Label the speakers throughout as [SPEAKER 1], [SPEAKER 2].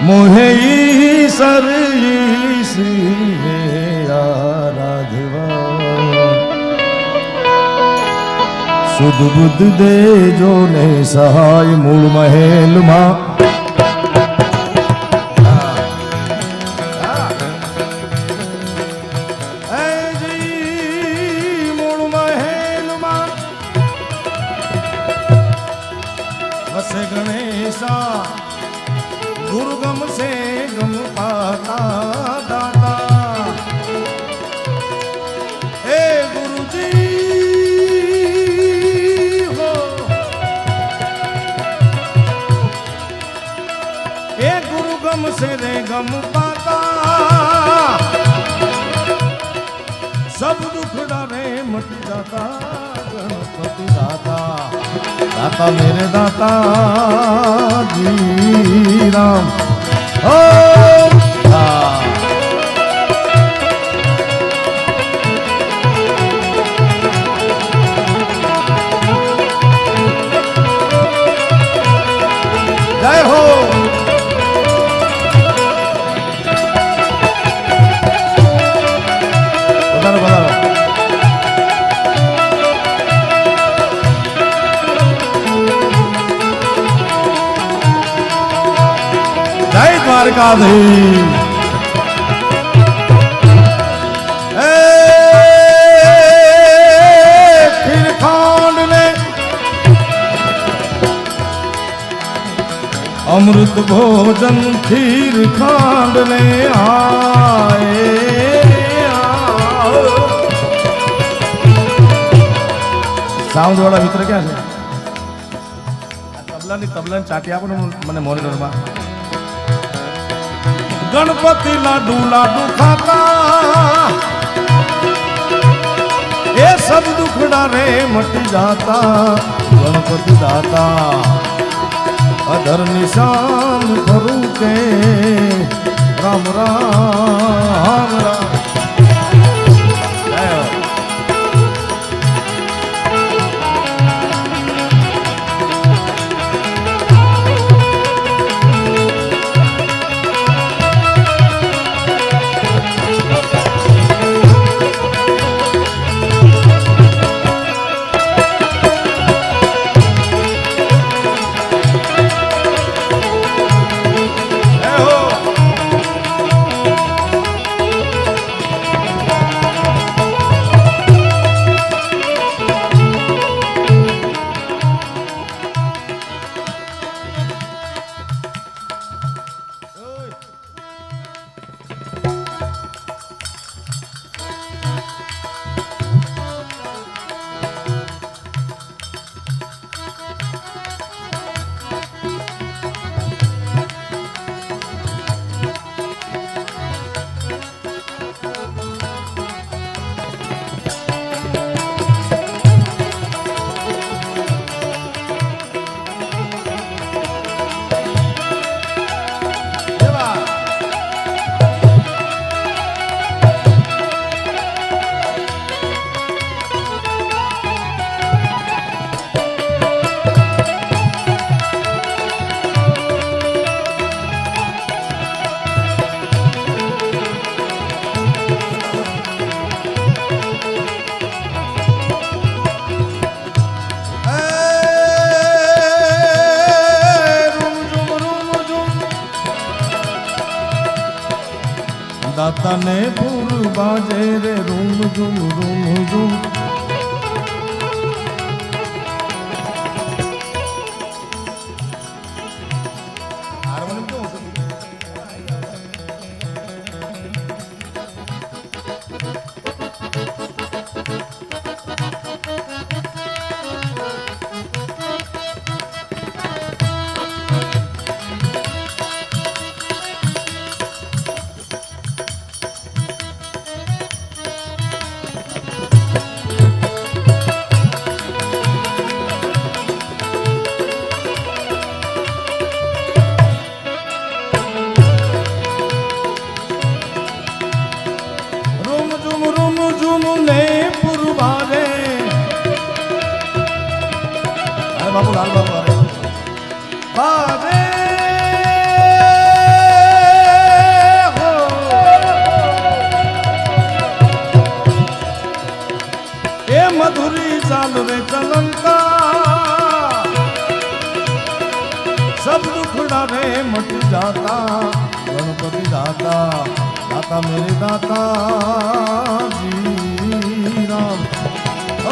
[SPEAKER 1] मोहे ईसर ईश्री आराधवा सुध बुद्ध दे जो ने सहाय मूल महल मां वसे गणेशा दुर्गम से गम पाता दाता हे गुरु जी हो हे गुरु गम से रे गम पाता सब दुख डरे मट जाता गणपति दाता दाता मेरे दाता जी राम ओ जय हो बधारो बधारो जय द्वारकाधीश खीर खांड ने अमृत भोजन खीर खांड ने आए साउंड वाला मित्र क्या है तबला चाटी आपो मने मॉनिटर में गणपति लाडू लाडू खाता ये सब दुखड़ा रे मट जाता गणपति दाता अधर निशान करू के राम राम राम दाता ने पुर बाजे रे रूम झूम रूम झूम रे चलन का, सब दुखड़ा रे मट जाता। गणपति दाता दाता मेरे दाता जी राम। ओ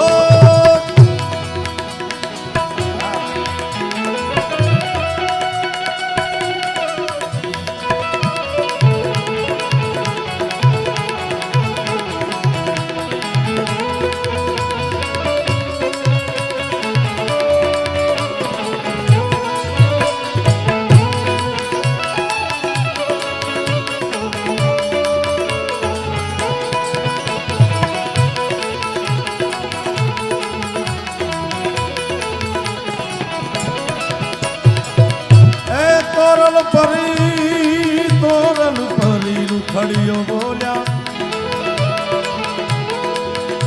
[SPEAKER 1] રૂખડિયો બોલ્યા,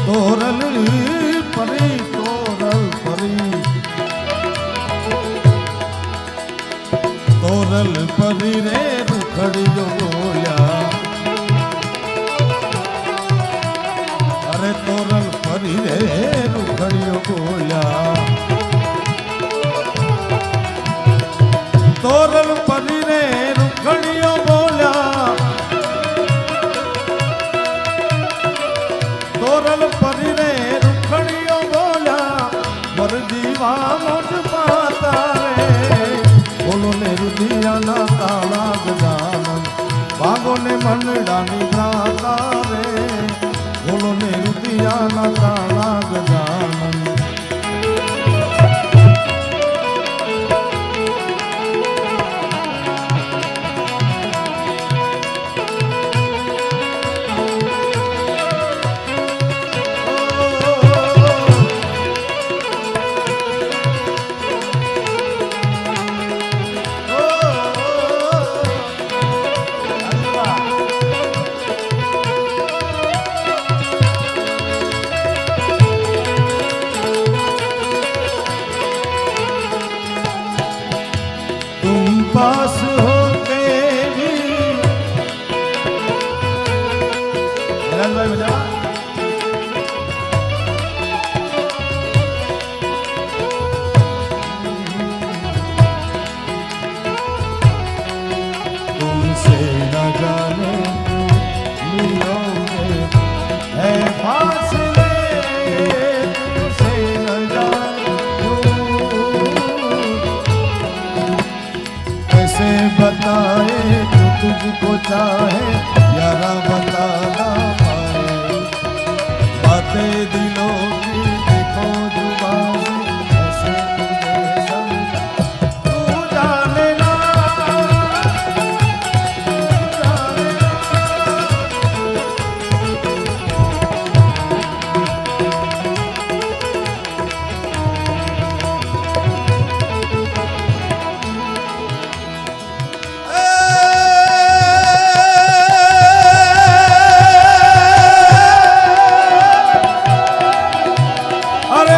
[SPEAKER 1] તોરલ પરી તોરલ પરી, તોરલ પરી રે રૂખડિયો બોલ્યા, અરે તોરલ પરી રે રૂખડિયો બોલ્યા, તોરલ પરી રે રૂખડિયો બોલ્યા, તોરલ પરી રે રૂખડિયો બોલ્યા, મર જીવા મોજ પાતા રે, બોલો ને રુધિયાના તાળા ગજાનન, વાગો ને મંડાની ગાતા રે, બોલો ને રુધિયાના તાળા ગજાનન. पास होके भी भाई बजा तुमसे न जाने मिलोगे है फासले, तुमसे न जाने बताए जो तुझको चाहे यारा बताना पाए, बातें दिलों की देखो जुबान ऐसे तुझे समझा, तू जाने ना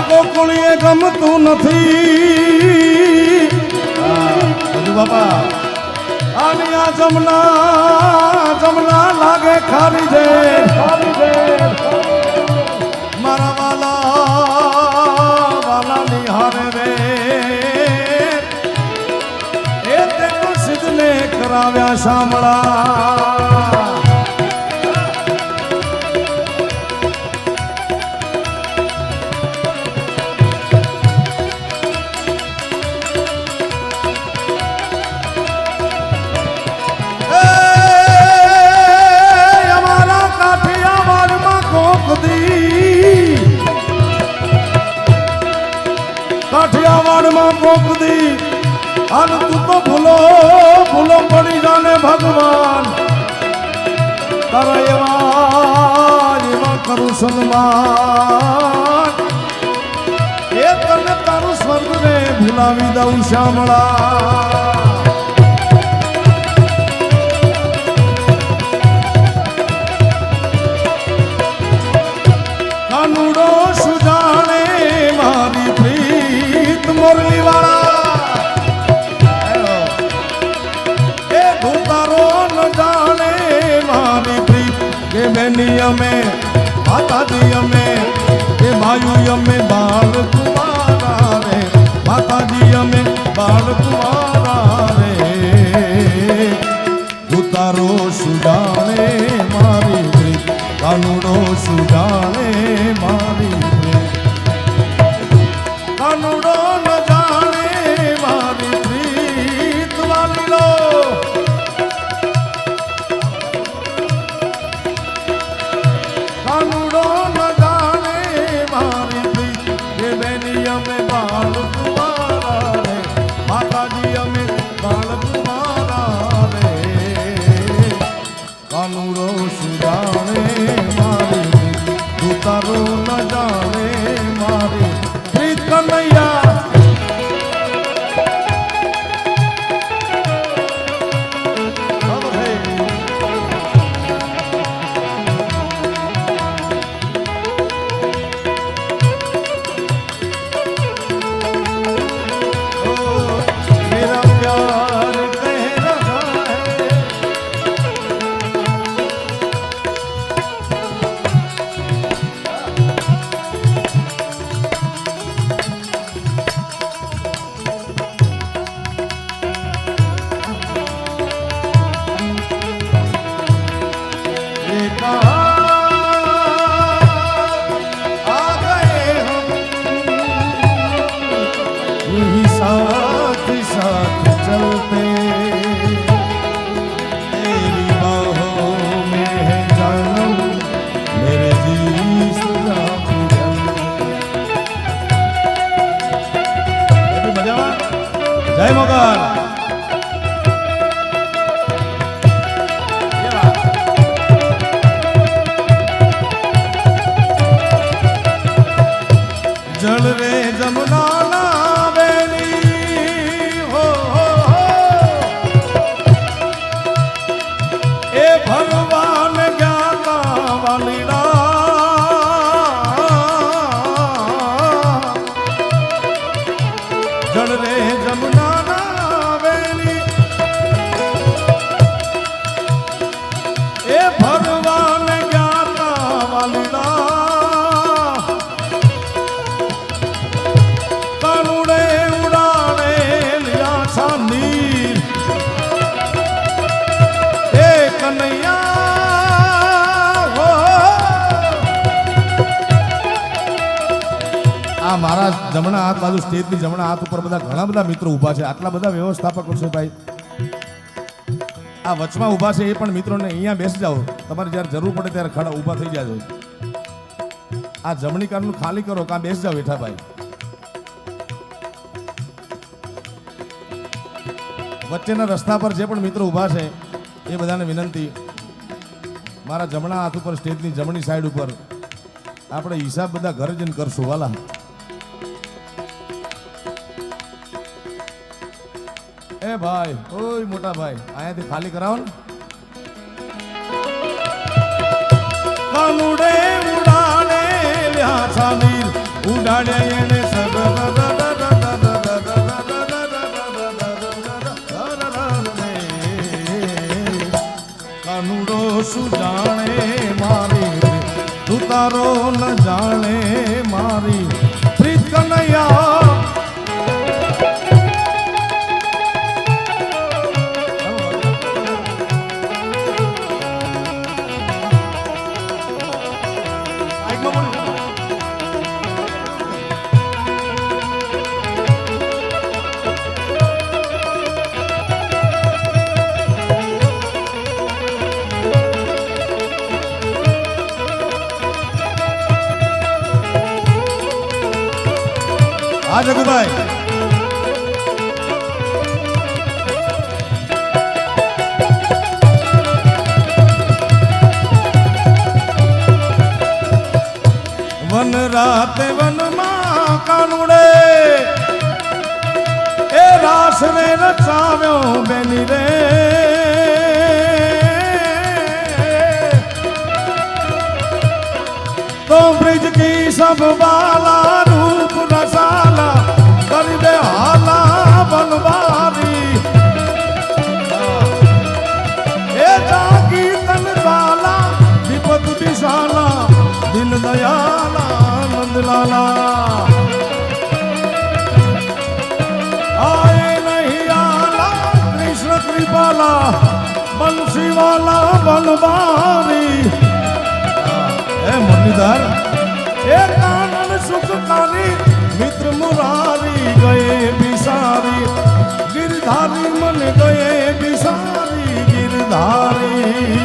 [SPEAKER 1] ગોકુળીએ ગમતું નથી બાપા, આની આ જમના લાગે ખારી છે, મારા વાલા નિહારે રે, એ તે સિદ્ધને કરાવ્યા શામળા. કાઠિયાવાડમાં પોકદી અને તું તો ભૂલો પડી જાને ભગવાન, તારા એવા કરું સન્માન, એ તને તારું સ્વર્ગ ને ભૂલાવી દઉં શામળા. કાનુડો સુજાણે મારી પ્રીત મોરલી વાળા, એ ધુતારો ન જાણે મારી પ્રીત, કે બેની અમે માતાજી અમે, કે વાયુ અમે બાળ કુમારા રે માતાજી અમે બાળ કુમારા રે ઉતારો સુજાણે મારી પ્રીત કાનુડો સુજાણે મારી પ્રીત કાનુડો ન જાણે મારી પ્રીત વાલીલો કાનુડો ન જાણે મારી પ્રીત કે બેની અમે બાળ કુમારા રે માતાજી અમે બાળ કુમારા રે કાનુડો સુજાણે મારી પ્રીત ઉતારો ન જાણે મારી પ્રીત કનૈયા साथ साथ चलते तेरी बाहों में है जन्म मेरे जी सदा जय मोगल जल रे जमुना भगवान ज्ञाता वालीड़ा जड़ रे जमुना नावेली ए भगवान ज्ञाता वालीड़ा कानुड़े उड़ाने लिया छानीर ए कन्हैया આ મારા જમણા હાથ બાજુ સ્ટેજની જમણા હાથ ઉપર બધા ઘણા બધા મિત્રો ઊભા છે આટલા બધા વ્યવસ્થાપકો છે ભાઈ આ વચમાં ઊભા છે એ પણ મિત્રોને અહીંયા બેસી જાઓ તમારે જ્યારે જરૂર પડે ત્યારે ખડા ઊભા થઈ જાજો આ જમણી કારનું ખાલી કરો કાં બેસી જાઓ હેઠા ભાઈ વચ્ચેના રસ્તા પર જે પણ મિત્રો ઊભા છે એ બધાને વિનંતી મારા જમણા હાથ ઉપર સ્ટેજની જમણી સાઈડ ઉપર આપણે હિસાબ બધા ઘરે જઈને કરશું વાલા એ ભાઈ ઓય મોટા ભાઈ અહીંયાથી ખાલી કરાવો ને કાનુડે ઉડાડે લ્યા છામીર ઉડાડે એને કાનુડો સુજાણે મારી તું તારો ન જાણે મારી પ્રીત કનૈયા આ જગુભાઈ વન રાતે વનમાં કાનુડે એ રાસ રે રચાવ્યો બેની રે तो ब्रिज की सब बाला रूप रसाला कर दे हाला बनवारी ए जागी तन साला विपत विशाला दिन दयाला नंदला બંસીવાલા બનવારી એ મુરલીધર એ કાનન સુખકારી મિત્ર મુરારી ગયે બિસારી ગિરધારી મન ગયે બિસારી ગિરધારી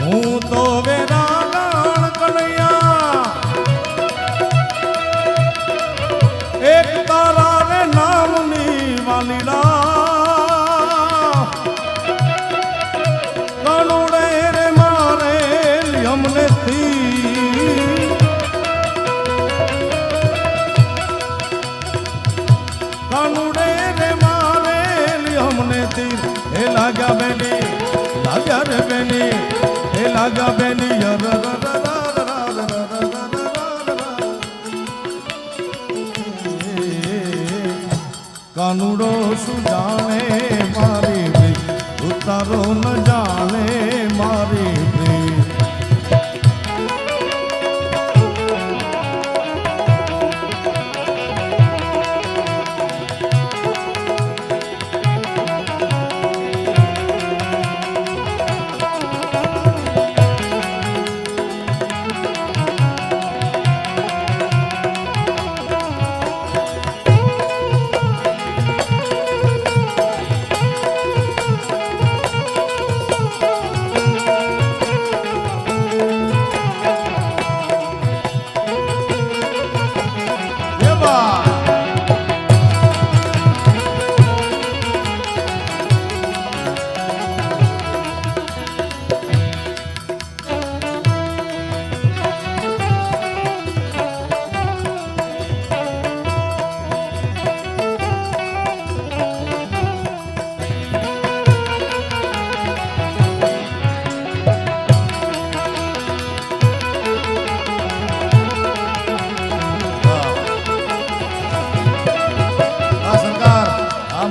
[SPEAKER 1] હું તો વેરાગણ કનૈયા એક તારા રે નામની વાલીડા કનુડે રે મારે અમને કનુડે રે મારે અમને તીર એ લાગ્યા બેની લાગ્યા રે બેની એ લાગ્યા બેની કાનુડો શું જાણે મારી પ્રીત ઉતારો ન જાણે મારી પ્રીત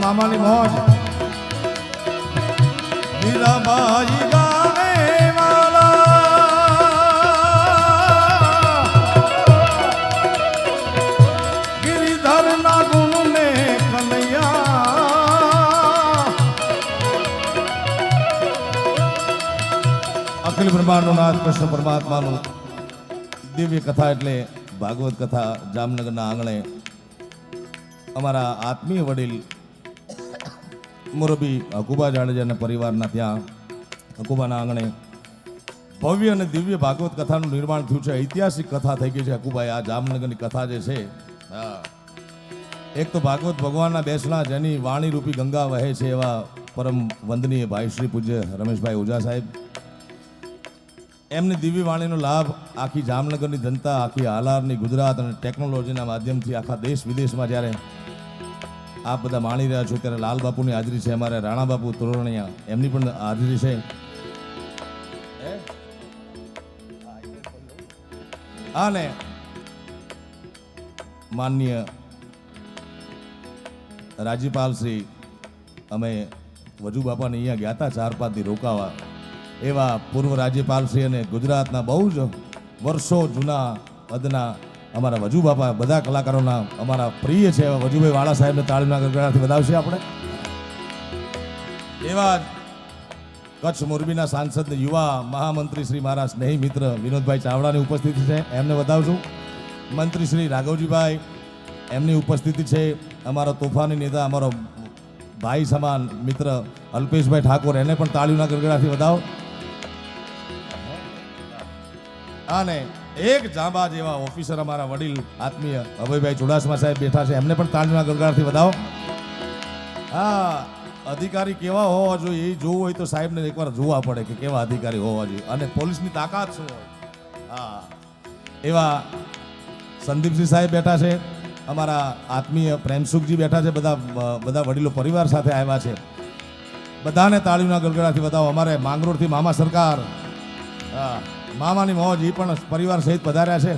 [SPEAKER 1] મામાની મોજ મીરાબાઈ ગાવે વાલા ગિરિધર ના ગુણ ને કનૈયા અખિલ બ્રહ્માંડનો નાથ કૃષ્ણ પરમાત્માનું દિવ્ય કથા એટલે ભાગવત કથા જામનગરના આંગણે અમારા આત્મીય વડીલ મોરબી હકુબા જાડેજાના પરિવારના ત્યાં હકુબાના આંગણે ભવ્ય અને દિવ્ય ભાગવત કથાનું નિર્માણ થયું છે. ઐતિહાસિક કથા થઈ ગઈ છે. હકુબાઈ આ જામનગરની કથા જે છે, એક તો ભાગવત ભગવાનના બેસણા જેની વાણી રૂપી ગંગા વહે છે એવા પરમ વંદનીય ભાઈ શ્રી પૂજ્ય રમેશભાઈ ઓઝા સાહેબ, એમની દિવ્ય વાણીનો લાભ આખી જામનગરની જનતા, આખી હાલારની ગુજરાત અને ટેકનોલોજીના માધ્યમથી આખા દેશ વિદેશમાં જ્યારે આપ બધા માણી રહ્યા છો ત્યારે લાલ બાપુની હાજરી છે, અમારે રાણા બાપુ તોરણિયા એમની પણ હાજરી છે. અને માનનીય રાજ્યપાલ શ્રી અમે વજુ બાપાને અહીંયા ગયા હતા 4-5 દી રોકાવા, એવા પૂર્વ રાજ્યપાલ શ્રી અને ગુજરાતના બહુ જ વર્ષો જૂના અદના અમારા વજુ બાપા, બધા કલાકારોના અમારા પ્રિય છે એવા વજુભાઈ વાળા સાહેબને તાળીના ગડગડાટથી વધાવશે આપણે. એવા કચ્છ મોરબીના સાંસદ યુવા મહામંત્રી શ્રી મારા સ્નેહી મિત્ર વિનોદભાઈ ચાવડાની ઉપસ્થિતિ છે, એમને વધાવશું. મંત્રી શ્રી રાઘવજીભાઈ એમની ઉપસ્થિતિ છે. અમારો તોફાની નેતા, અમારો ભાઈ સમાન મિત્ર અલ્પેશભાઈ ઠાકોર, એને પણ તાળીના ગડગડાટથી વધાવો. અને એક જાંબાજ એવા ઓફિસર અમારા વડીલ આત્મીય અભયભાઈ ચુડાસમા સાહેબ બેઠા છે, એમને પણ તાળીના ગડગડાટથી વધાવો. હા, અધિકારી કેવા હોવા જોઈએ એ જોવું હોય તો સાહેબને એકવાર જોવા પડે કે કેવા અધિકારી હોવા જોઈએ અને પોલીસની તાકાત શું હોય. હા, એવા સંદીપસિંહ સાહેબ બેઠા છે, અમારા આત્મીય પ્રેમસુખજી બેઠા છે, બધા વડીલો પરિવાર સાથે આવ્યા છે. બધાને તાળીના ગડગડાટથી વધાવો. અમારે માંગરોળથી મામા સરકાર, હા મામાની મોજ, એ પણ પરિવાર સહિત પધાર્યા છે.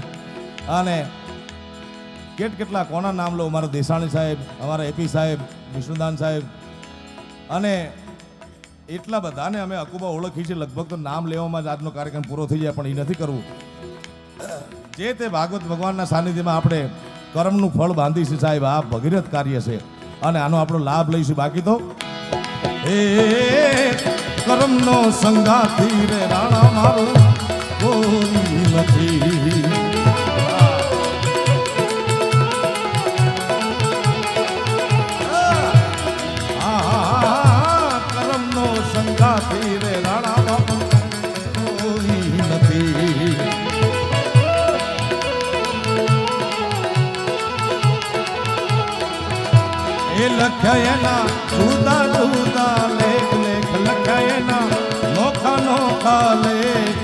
[SPEAKER 1] અને કેટલા કોના નામ લો, અમારા દેસાણી સાહેબ, અમારા એપી સાહેબ, વિષ્ણુદાન સાહેબ, અને એટલા બધાને અમે અકુબા ઓળખી છે, લગભગ તો નામ લેવામાં જ આજનો કાર્યક્રમ પૂરો થઈ જાય, પણ એ નથી કરવું. જે તે ભાગવત ભગવાનના સાનિધ્યમાં આપણે કર્મનું ફળ બાંધીશું સાહેબ, આ ભગીરથ કાર્ય છે અને આનો આપણો લાભ લઈશું. બાકી તો એ કર્મનો સંગાથી રે રાણા મારો કોઈ નથી. કર્મનો સંગાથી રે રાણા મારો કોઈ નથી. એ લખ્યા જુદા જુદા લેખ લેખ લખ્યા એના નોખા નોખા લેખ.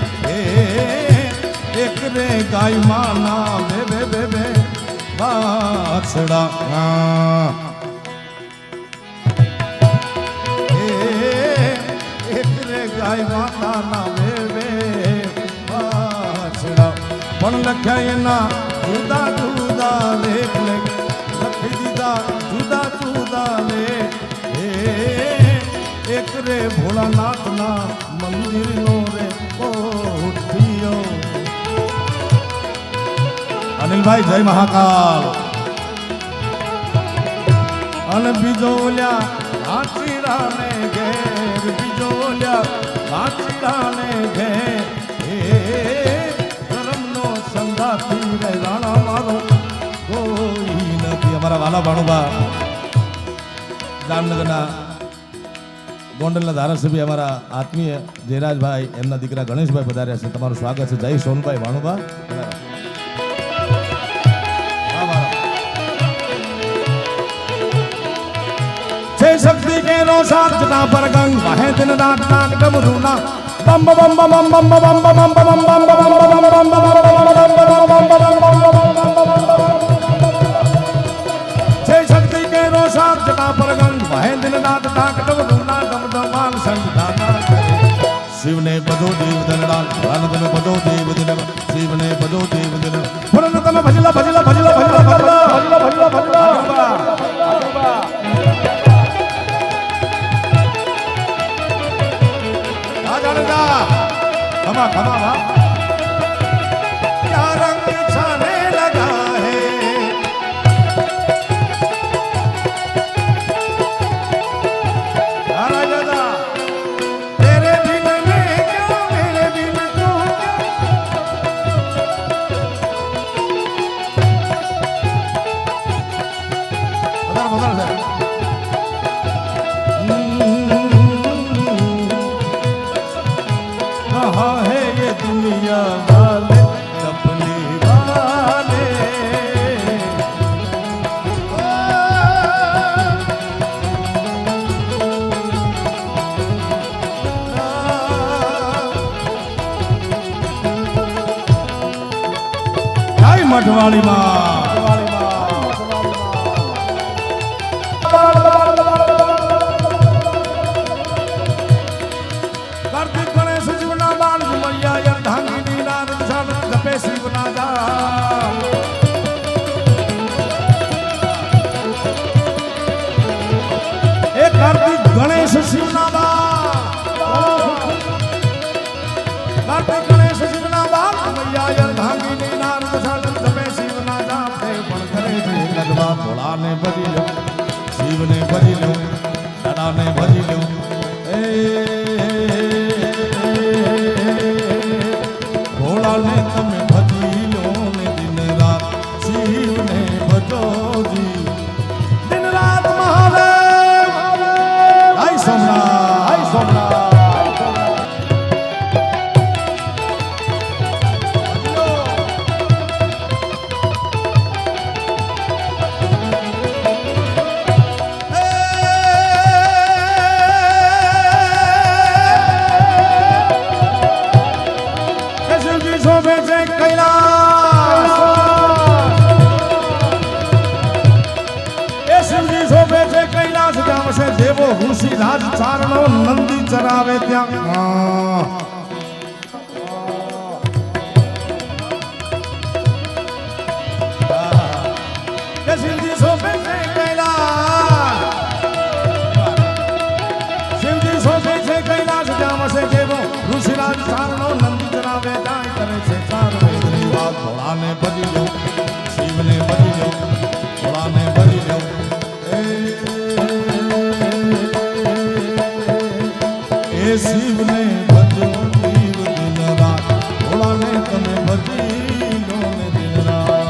[SPEAKER 1] એક રે ગાય માના બે બે બે બે વાછડા. એક રે ગાય માતાના બે બે વાછડા. પણ લખ્યા એના જુદા જુદા લેખ લેખ લખી દીધા જુદા જુદા લેખ. એક રે ભોળાનાથના મંદિરનો રે કોઠિયો. અનિલભાઈ જય મહાકાલ. અને બીજો ઓલ્યા વાંચીડાને ઘેર, બીજો ઓલ્યા વાંચીડાને ઘેર. ધર્મનો સંગાથી રે રાણા મારો કોઈ નથી. અમારા વાલા ભાણુબા જામનગરના ગોંડલના ધારાસભ્ય અમારા આત્મીય જયરાજભાઈ, એમના દીકરા ગણેશભાઈ પધાર્યા છે. તમારું સ્વાગત છે. જય સોનભાઈ ભાણુબા. છે શક્તિ કે રોષાત જટા પર ગંગ વહે દિન રાત નાક ડમરૂના. બમ બમ બમ બમ બમ બમ બમ બમ બમ બમ છે શક્તિ કે રોષાત જટા પર ગંગ વહે દિન રાત નાક ડમરૂના. ડમ ડમાન સંધાના શિવને બધો દેવ દલડાલ ભરન તમે બધો દેવ દિન. શિવને બધો દેવ દિન ભરન તમે ભજલા ભજલા ભજલા ભજલા ભજલા ભજલા ભજલા ભજલા. खमा खमा वा क्या रंग छाने लगा है. राजा तेरे दिल में क्या मेरे दिल को क्या. बदल कहाँ है ये दुनिया वाले अपने वाले. जय मठवाड़ी माँ. कार्तिक गणेश जीवना बाल जुमैया अर्धांगिनी नाद विशाल जपे शिवना जा. एक कार्तिक गणेश शिवना बाल, कार्तिक गणेश शिवना बाल जुमैया अर्धांगिनी नाद विशाल जपे शिवना जा. पण करे છે ગરબા ભોળાને ભજી લો, શિવને ભજી લો, દાદાને ભજી લો. ભોળાને તમે ભજી લો ને દિન રાત શિવને ભજોજી. દિન રાત મહાદેવ જય સોમનાથ જય સોમનાથ. દેવો ઋષિ રાજ ચારણો નંદી ચરાવે ત્યાં. શિવજી શોભે છે કૈલાસ, શિવજી શોભે છે આવે જાય કરે છે ચાર વેદની વાત ભોળાને ભજી લો શિવને ભજી લો ભોળાને ભજી લો એ શિવને ભજો શિવ દિન રાત ભોળાને તમે ભજી લો ને દિન રાત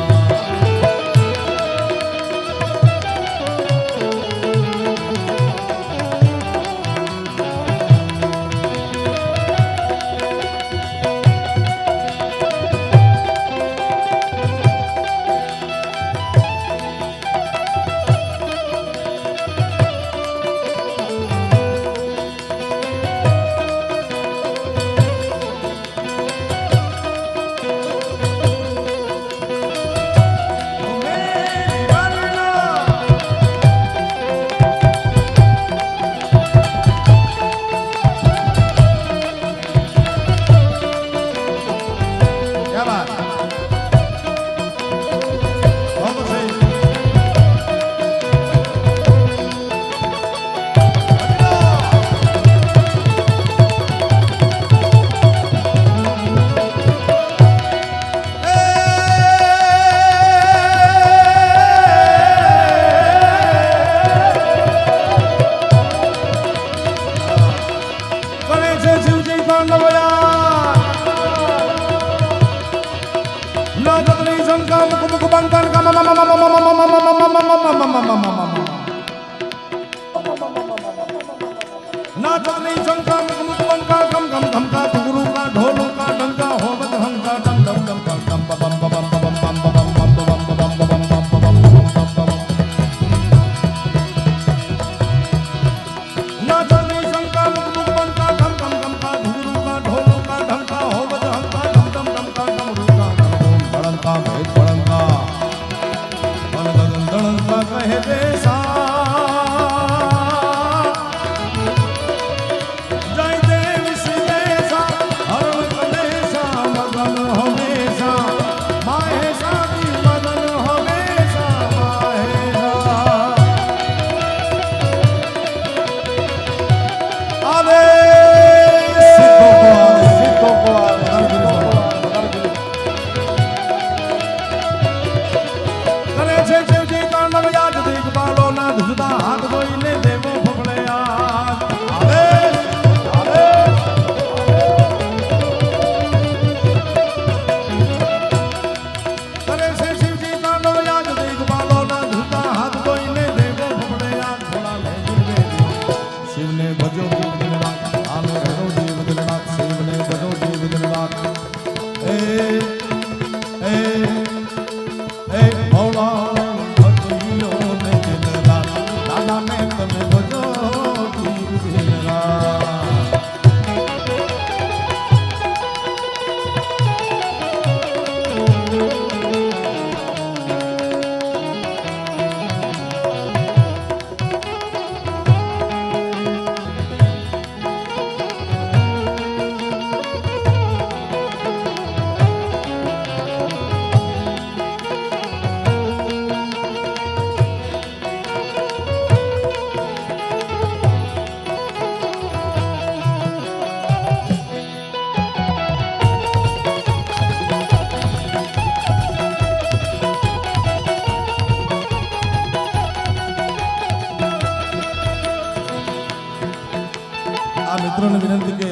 [SPEAKER 1] મિત્રોને વિનંતી કે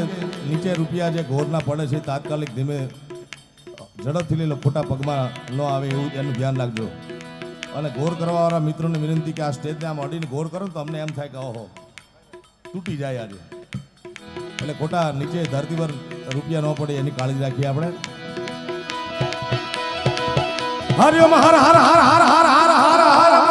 [SPEAKER 1] નીચે રૂપિયા જે ઘોરના પડે છે તાત્કાલિક ધીમે ઝડપથી લઈ લો, ખોટા પગમાં ન આવે એવું એનું ધ્યાન રાખજો. અને ઘોર કરવાવાળા મિત્રોને વિનંતી કે આ સ્ટેજને આમ અડીને ઘોર કરો તો અમને એમ થાય કે ઓહો તૂટી જાય આજે, એટલે ખોટા નીચે ધરતી પર રૂપિયા ન પડે એની કાળજી રાખીએ આપણે. હરિઓમ હર હર હર હર હર હર હર હર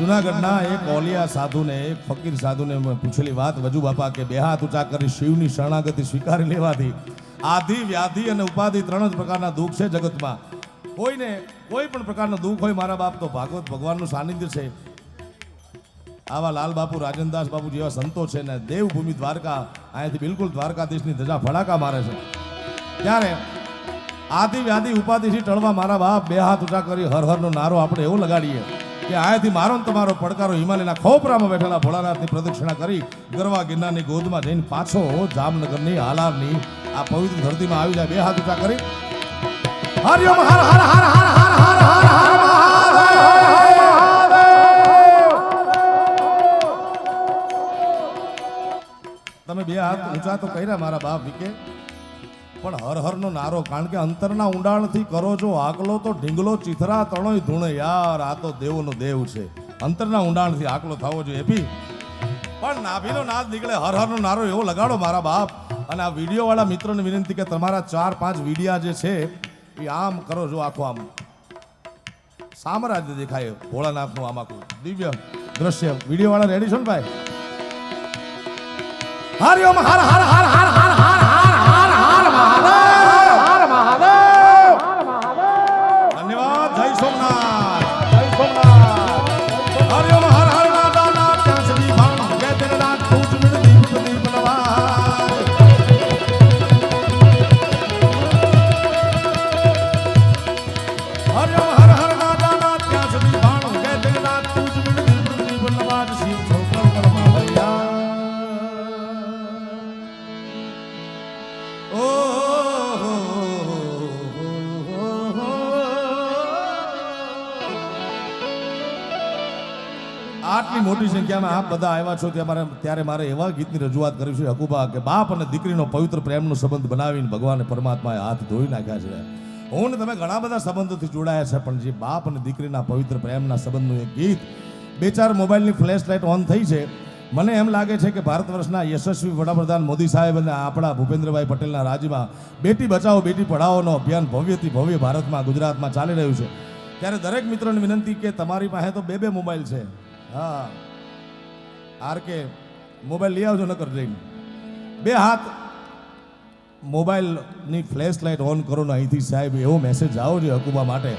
[SPEAKER 1] જુનાગઢના એક ઓલિયા સાધુને, એક ફકીર સાધુને પૂછેલી વાત વજુ બાપા કે બે હાથ ઊંચા કરી શિવની શરણાગતિ સ્વીકારી લેવાથી આધિ વ્યાધિ અને ઉપાધિ ત્રણ જ પ્રકારના દુઃખ છે જગતમાં. કોઈને કોઈ પણ પ્રકારનું દુઃખ હોય મારા બાપ તો ભાગવત ભગવાનનું સાનિધ્ય છે. આવા લાલ બાપુ, રાજનદાસ બાપુ જેવા સંતો છે ને દેવભૂમિ દ્વારકા, અહીંયાથી બિલકુલ દ્વારકાધીશની ધજા ફડાકા મારે છે. ત્યારે આધિ વ્યાધિ ઉપાધિથી ટળવા મારા બાપ બે હાથ ઊંચા કરી હર હરનો નારો આપણે એવો લગાડીએ કે આયાથી મારો ને તમારો પડકારો હિમાલયના ખોપરામાં બેઠેલા ભોળાનાથની પ્રદક્ષિણા કરી ગરવા ગિરનારની ગોદમાં જઈને પાછો જામનગરની હાલારની આ પવિત્ર ધરતીમાં આવી જાય. બે હાથ ઊંચા કરી હરિ ઓમ હર હર હર હર હર હર હર હર મહાદેવ. તમે બે હાથ ઊંચા તો કર્યા મારા બાપ વિકે, પણ હર હર નો નારો, કારણ કે અંતરના ઊંડાણથી કરો છો આકલો તો ઢીંગલો ચિથરા તણોય ધૂણે. યાર આ તો દેવોનો દેવ છે, અંતરના ઊંડાણથી આકલો થવો જોઈએ એપી. પણ નાભીનો નાદ નીકળે, હર હર નો નારો એવો લગાડો મારા બાપ. અને આ વિડીયો વાળા મિત્રોને વિનંતી કે તમારા 4-5 વિડિયા જે છે એ આમ કરો છો, આખું આમ સામ્રાજ્ય દેખાય ભોળાનાથનું, આમ આખું દિવ્ય દ્રશ્ય. વિડીયો વાળા રેડી છો ને ભાઈ? હરિ ઓમ હર હર હર હર હર હર હર હર મહાદેવ. ધન્યવાદ. જય સોમનાથ, જય સોમનાથ. હરિ ઓમ હર હર નાદાના ત્યાં સુધી ભાણ કે તેર રાત પૂજ મિલ દીપ દીપ નવાય. હરિ ઓમ હર હર નાદાના ત્યાં સુધી ભાણ કે તેર રાત પૂજ મિલ દીપ દીપ નવાય. શિવ છોકર પરમા ભૈયા. આટલી મોટી સંખ્યામાં આપ બધા આવ્યા છો ત્યારે મારે એવા ગીતની રજૂઆત કરી છે હકુબા, કે બાપ અને દીકરીનો પવિત્ર પ્રેમનો સંબંધ બનાવીને ભગવાન પરમાત્માએ હાથ ધોઈ નાખ્યા છે. હું ને તમે ઘણા બધા સંબંધોથી જોડાયા છે, પણ જે બાપ અને દીકરીના પવિત્ર પ્રેમના સંબંધનું એક ગીત 2-4 મોબાઈલની ફ્લેશ લાઇટ ઓન થઈ છે. મને એમ લાગે છે કે ભારત વર્ષના યશસ્વી વડાપ્રધાન મોદી સાહેબ અને આપણા ભૂપેન્દ્રભાઈ પટેલના રાજ્યમાં બેટી બચાવો બેટી પઢાઓનો અભિયાન ભવ્યથી ભવ્ય ભારતમાં ગુજરાતમાં ચાલી રહ્યું છે. ત્યારે દરેક મિત્રોને વિનંતી કે તમારી પાસે તો 2 મોબાઈલ છે. હા, આર કે મોબાઈલ લઈ આવજો નકર જઈને. 2 હાથ મોબાઈલની ફ્લેશ લાઇટ ઓન કરો ને અહીંથી સાહેબ એવો મેસેજ આવો છે હકુબા માટે.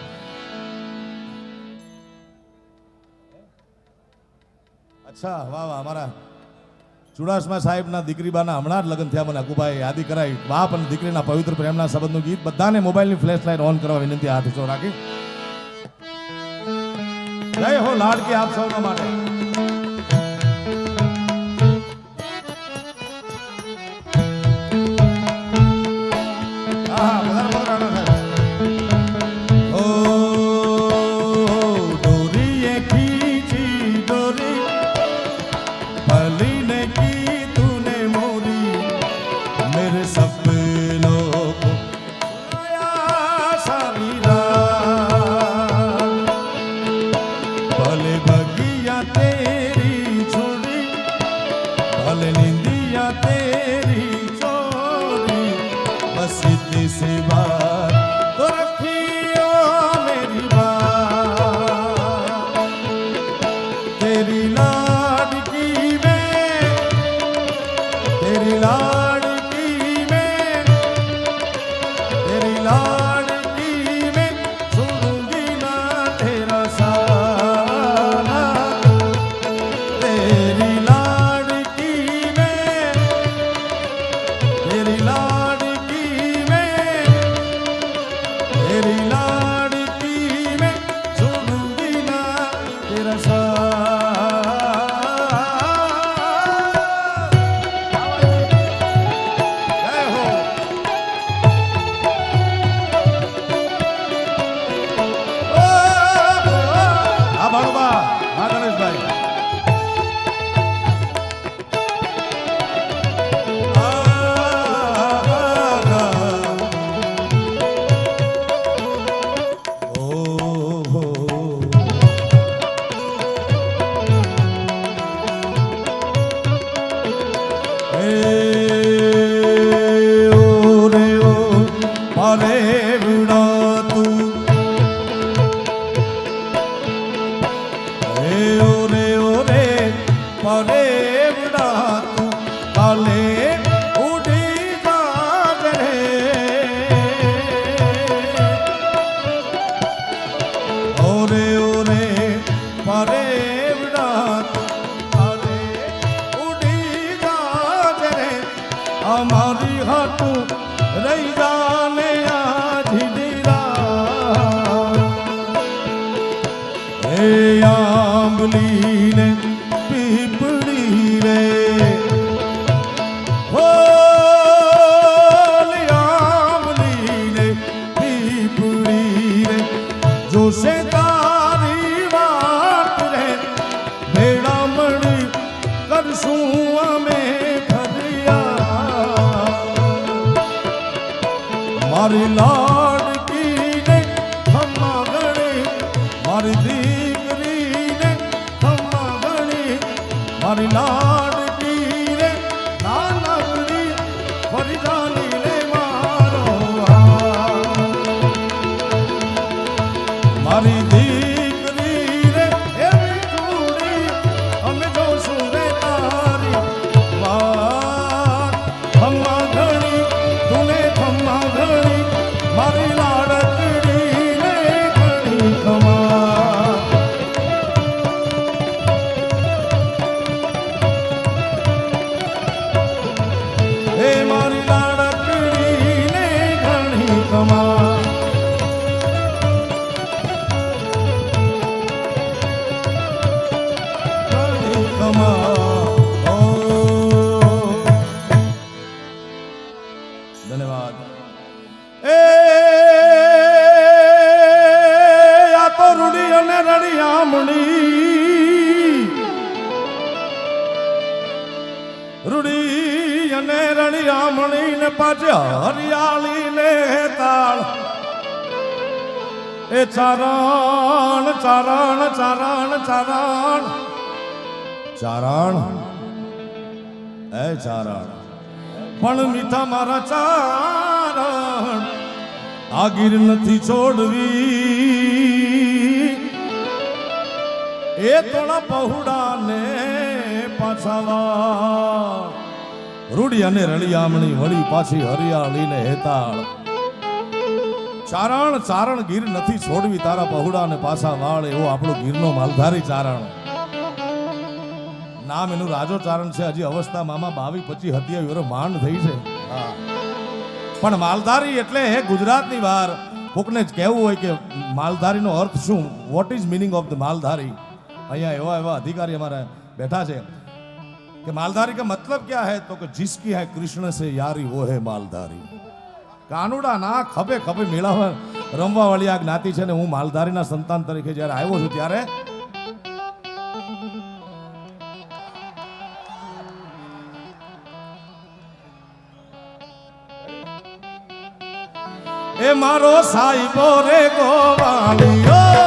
[SPEAKER 1] અચ્છા, વાહ વાહ. અમારા ચુડાસમા સાહેબના દીકરીબાના હમણાં જ લગ્ન થયા, મને હકુબાએ યાદી કરાવી. બાપ અને દીકરીના પવિત્ર પ્રેમના સંબંધનું ગીત. બધાને મોબાઈલની ફ્લેશ લાઇટ ઓન કરવા વિનંતી, હાથ ઊંચો રાખી. જય હો લાડકી આપ સૌના માટે. અમારી હાટું રહી જાને આ જીરા હે પીપળી રે હો આંબલી રે પીપળી રે જોશે તારી વાત રે ભેળા મળી કરશું અમે મારી લાડકી ને ખમ્મા ગણી મારી દીકરી ને ખમ્મા ગણી મારી લાડકી ને નાનકડી ફરી જાની લે મારો મારી દીકરી રે એવી જોડી અમે જોશું રે તારી વાત ખમ્મા ગણી તુને ખમ્મા ગણી મારી લાડકડી ને ઘણી ખમા હે મારી લાડકડી ને ઘણી ખમા ઘણી ખમા ધન્યવાદ રૂડી અને રણિયામણી રૂડી અને રણિયામણી ને પાછે હરિયાળી ને તાળ એ ચારણ ચારણ ચારણ ચારણ ચારણ એ ચારણ પણ મીઠા મારા ચારણ આ ગીર નથી છોડવી એ તોડા પહુડા ને પાછાવા રૂડી અને રળિયામણી વળી પાછી હરિયાળી ને હેતાળ ચારણ ચારણ ગીર નથી છોડવી તારા પહુડા ને પાછા વાળ એવો આપણો ગીરનો માલધારી ચારણ નામ એનું રાજો ચારણ છે હજી અવસ્થા મામા 22-25 વર્ષ માંડ થઈ છે પણ માલધારી એટલે ગુજરાતની બહાર કોકને જ કહેવું હોય કે માલધારીનો અર્થ શું what is meaning of the Maldhari અહીંયા એવા એવા અધિકારી અમારા બેઠા છે कि मालधारी का मतलब क्या है तो कि जिसकी है कृष्ण से यारी वो है मालधारी कानूड़ा ना खबे खबे मेळावा रमवा वाली आ ज्ञाति છે ને હું માલધારીના સંતાન તરીકે જ્યારે આવ્યો છું ત્યારે એ મારો સાઈબો રે ગોવાળિયો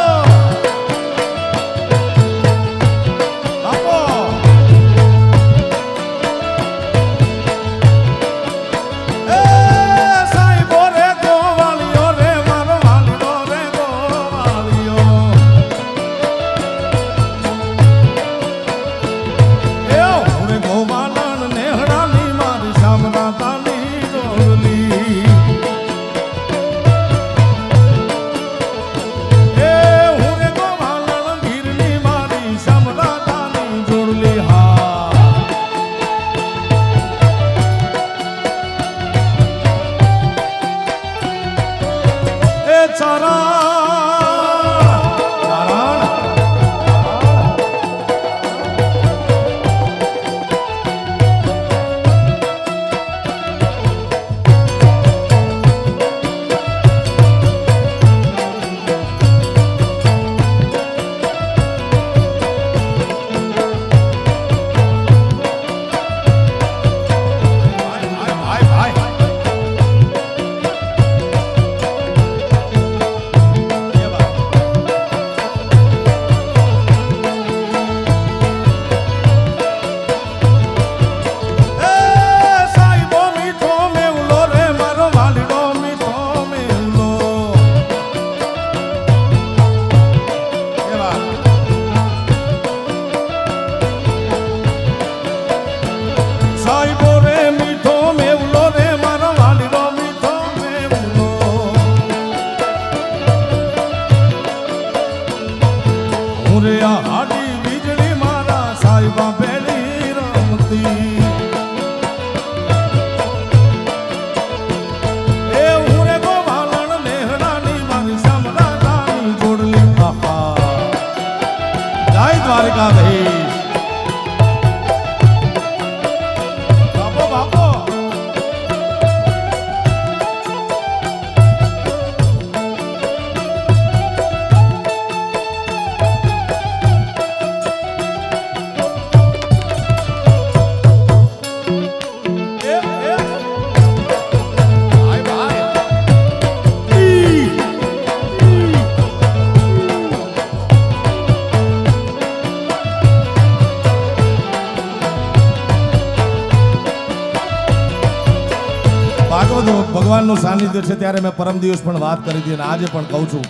[SPEAKER 1] બધું ભગવાનનું સાનિધ્ય છે ત્યારે મેં પરમ દિવસ પણ વાત કરી હતી અને આજે પણ કહું છું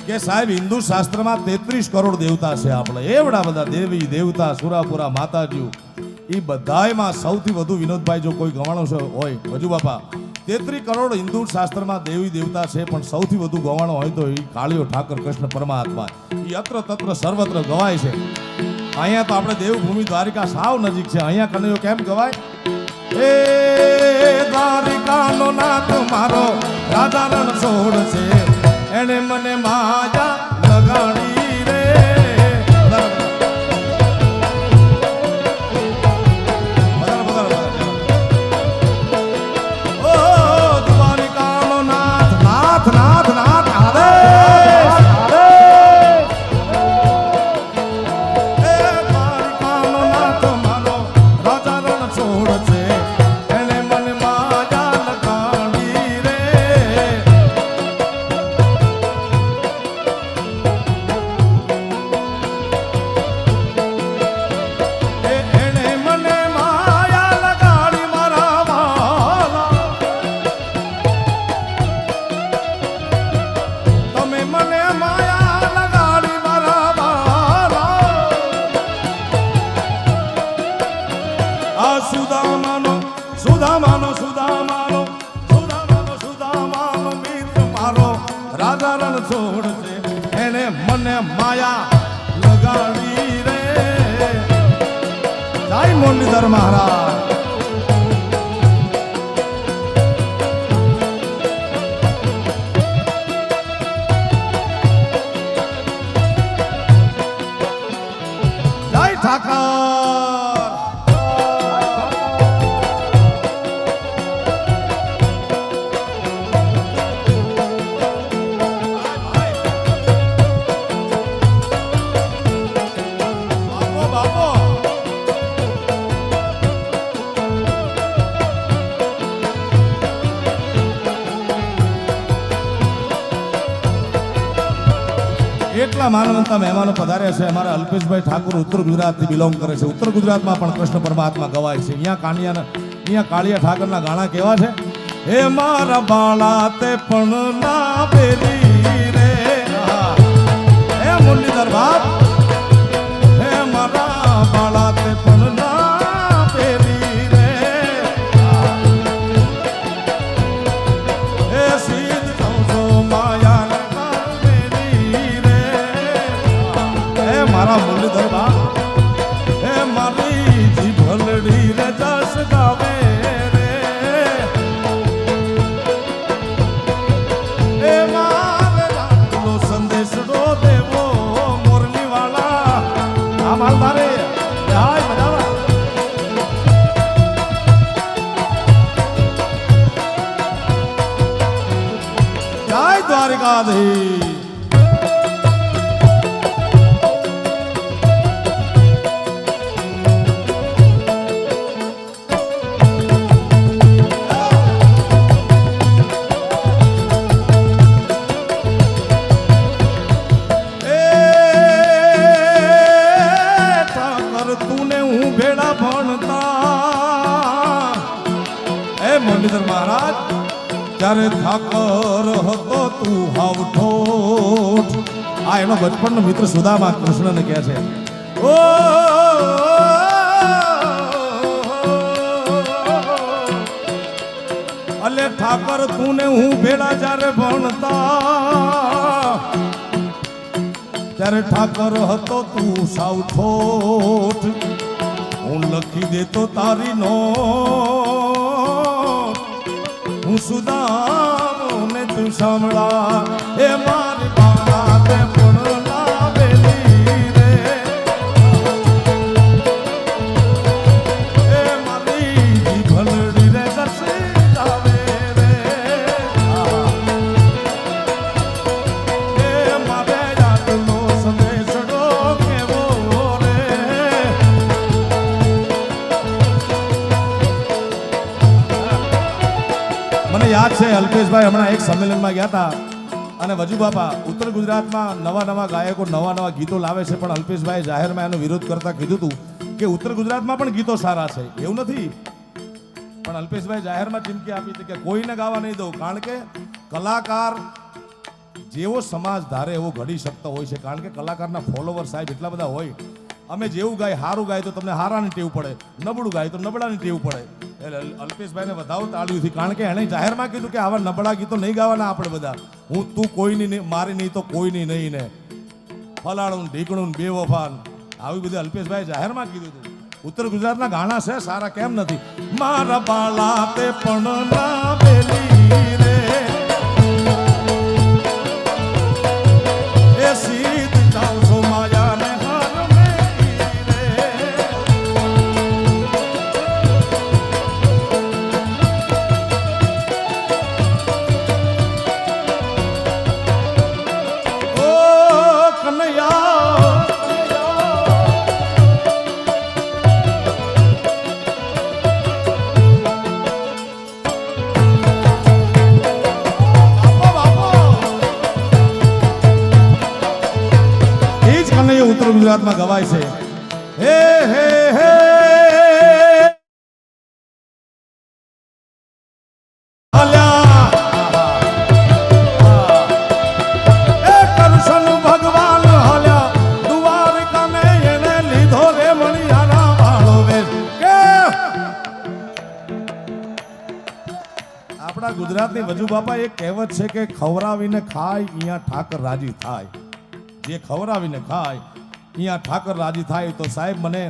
[SPEAKER 1] કે સાહેબ હિન્દુ શાસ્ત્રમાં 33 કરોડ દેવતા છે. આપણે એવડા બધા દેવી દેવતા સુરાપુરા માતાજીઓ એ બધાયમાં સૌથી વધુ વિનોદભાઈ જો કોઈ ગવાણો હોય વજુ બાપા 33 કરોડ હિન્દુ શાસ્ત્રમાં દેવી દેવતા છે પણ સૌથી વધુ ગવાણો હોય તો એ કાળિયો ઠાકર કૃષ્ણ પરમાત્મા એ અત્ર તત્ર સર્વત્ર ગવાય છે. અહીંયા તો આપણે દેવભૂમિ દ્વારિકા સાવ નજીક છે. અહીંયા કનૈયો કેમ ગવાય? એ દ્વારિકાનો નાથ મારો રાધા રણ છોડ છે એને મને માયા લગાડી રે. ઓ દ્વારિકાનો નાથ નાથ નાથ નાથ આવે સુદામાનો સુદામાનો સુદામાનો સુદામાનો સુદામાનો મિત્ર મારો રાધા રણ છોડ છે એને મને માયા લગાડી રે. જય મુરલીધર મહારાજ. જય ઠાકર. એટલા માનવંતા મહેમાનો પધાર્યા છે. અમારા અલ્પેશભાઈ ઠાકુર ઉત્તર ગુજરાતથી બિલોંગ કરે છે. ઉત્તર ગુજરાતમાં પણ કૃષ્ણ પરમાત્મા ગવાય છે. અહીંયા કાળિયા ઠાકરના ગાણા કેવા છે? હે મારા બાળા તે પણ ના પેરી રે. હે મુરલીધર બાપ. હે મારા બાળા તે પણ ના પેરી રે. હે સીધ સમજો માયા મારા મુરલીધર બા. હે મારી જીભલડી રે જસ ગાવે રે. હે મારે રાતનો સંદેશડો દેવો મોરલી વાળા. આ માલ તારે જય મજામાં. જય દ્વારિકાધીશ. મુરલીધર મહારાજ ત્યારે ઠાકર હતો તું હાવ ઠોઠ. આ એનો બચપણનો મિત્ર સુદામા કૃષ્ણને કહે છે. ઓ અલે ઠાકર તું ને હું ભેળા જ્યારે ભણતા ત્યારે ઠાકર હતો તું સાવ ઠોઠ. હું લખી દેતો તારી નો હું સુદામો ને તું સાંભળા. એ મારી બાળા તે પણ લાવેલી રે. એ મારી જીભલડી રે જશે જાવે રે. એ મારે આટલો સંદેશડો કેવો રે. મને યાદ છે અલ્પેશભાઈ હમણાં એક સંમેલનમાં ગયા હતા અને વજુ બાપા ઉત્તર ગુજરાતમાં નવા ગાયકો નવા ગીતો લાવે છે પણ અલ્પેશભાઈ જાહેરમાં એનો વિરોધ કરતા કીધું હતું કે ઉત્તર ગુજરાતમાં પણ ગીતો સારા છે એવું નથી પણ અલ્પેશભાઈ જાહેરમાં ચીમકી આપી હતી કે કોઈને ગાવા નહીં દઉં, કારણ કે કલાકાર જેવો સમાજ ધારે એવો ઘડી શકતો હોય છે. કારણ કે કલાકારના ફોલોવર સાહેબ એટલા બધા હોય. અમે જેવું ગાય સારું ગાય તો તમને હારાની ટેવ પડે, નબળું ગાય તો નબળાની ટેવ પડે. એટલે અલ્પેશભાઈને વધાવો તાળીઓથી, કારણ કે એણે જાહેરમાં કીધું કે આવા નબળા ગીતો નહીં ગાવાના આપણે બધા. તું કોઈની નહીં, મારી નહીં તો કોઈની નહીં ને ફલાણું ઢીકણું બેવફાન આવી બધી અલ્પેશભાઈ જાહેરમાં કીધું હતું. ઉત્તર ગુજરાતના ગાણા છે સારા, કેમ નથી? મારા બાળા તે પણ ના બેલી રે એ સીધ ચાલશો માયાને હાર મેલી રે. ઓ કનૈયા ઉત્તર ગુજરાતમાં ગવાય છે. હે હે હે ભગવાન હાલ્યા દ્વારકાને એને લીધો રે મણિયારા વાળો વેશ. કે આપણા ગુજરાતની વજુ બાપા એક કહેવત છે કે ખવરાવીને ખાય અહીંયા ઠાકર રાજી થાય. જે ખવરાવીને ખાય અહીંયા ઠાકર રાજી થાય. તો સાહેબ મને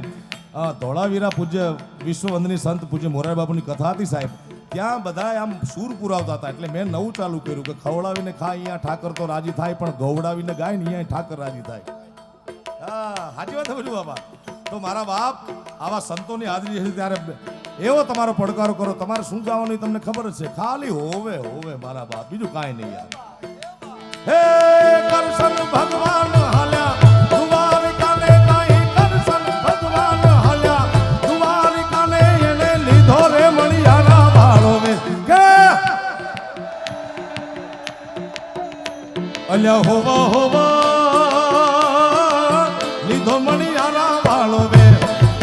[SPEAKER 1] ધોળાવીરા પૂજ્ય વિશ્વવંદની સંત પૂજ્ય મોરારી બાપુની કથા હતી સાહેબ, ત્યાં બધા આમ સૂર પુરાવતા હતા. એટલે મેં નવું ચાલુ કર્યું કે ખવડાવીને ખાય અહીંયા ઠાકર તો રાજી થાય, પણ ગૌડાવીને ગાય ને અહીંયા ઠાકર રાજી થાય. હા સાચી વાત સમજુ બાપા. તો મારા બાપ આવા સંતોની હાજરી હશે ત્યારે એવો તમારો પડકારો કરો. તમારે શું ગાવાનું તમને ખબર જ છે, ખાલી હોવે હોવે મારા બાપ, બીજું કાંઈ નહીં યાર. હે કરશન ભગવાન હાલ્યા દ્વારકાને કાઈ, કરશન ભગવાન હાલ્યા દ્વારકાને એને લીધો રે મણિયારા વાળો વેશ. કે અલ્યા હોવા હોવા લીધો મણિયારા વાળો વેશ.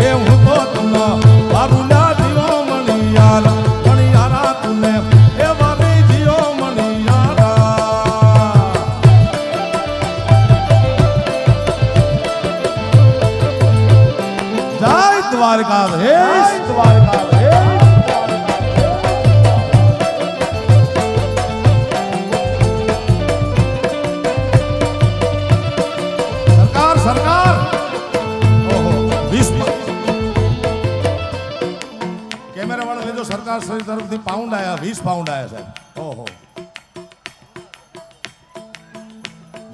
[SPEAKER 1] એ હું તો તમને બાબુલા જીવો મણિયારા મણિયારા તુને એ વારી જીવો દ્વારકાધીશ દ્વારકાધીશ. સરકાર સરકાર ઓહો 20 કેમેરા વાળા લેજો. સરકાર શ્રી તરફથી પાઉન્ડ આયા, 20 પાઉન્ડ આયા સાહેબ. ઓહો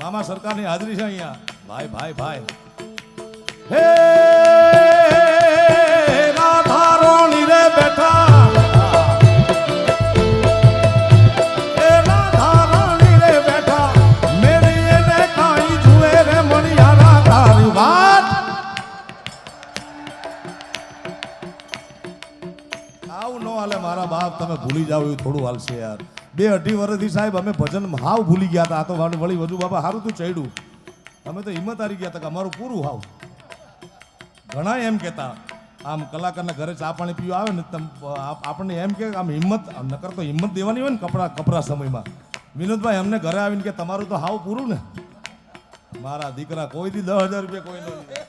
[SPEAKER 1] મામા સરકારની હાજરી છે અહીંયા. ભાઈ ભાઈ ભાઈ. હે રાધારોણી રે બેઠા, એ રાધારોણી રે બેઠા મેરી એને કાઈ જુએ રે મણિયારા તારી વાત. આવું ન હાલે મારા બાપ, તમે ભૂલી જાવ એવું થોડું હાલશે યાર. 2-2.5 વર્ષથી સાહેબ અમે ભજન હાવ ભૂલી ગયા હતા. આ તો વળી વધુ બાપા સારું તું ચડ્યું. અમે તો હિંમત હારી ગયા હતા કે અમારું પૂરું હાવ. ઘણા એમ કહેતા આમ કલાકારના ઘરે ચા પાણી પીવા આવે ને આપણને એમ કે આમ હિંમત નકર તો હિંમત દેવાની હોય ને કપરા સમયમાં. વિનોદભાઈ અમને ઘરે આવીને કે તમારું તો હાવ પૂરું ને. મારા દીકરા કોઈ દી 10,000 રૂપિયા કોઈ નથી.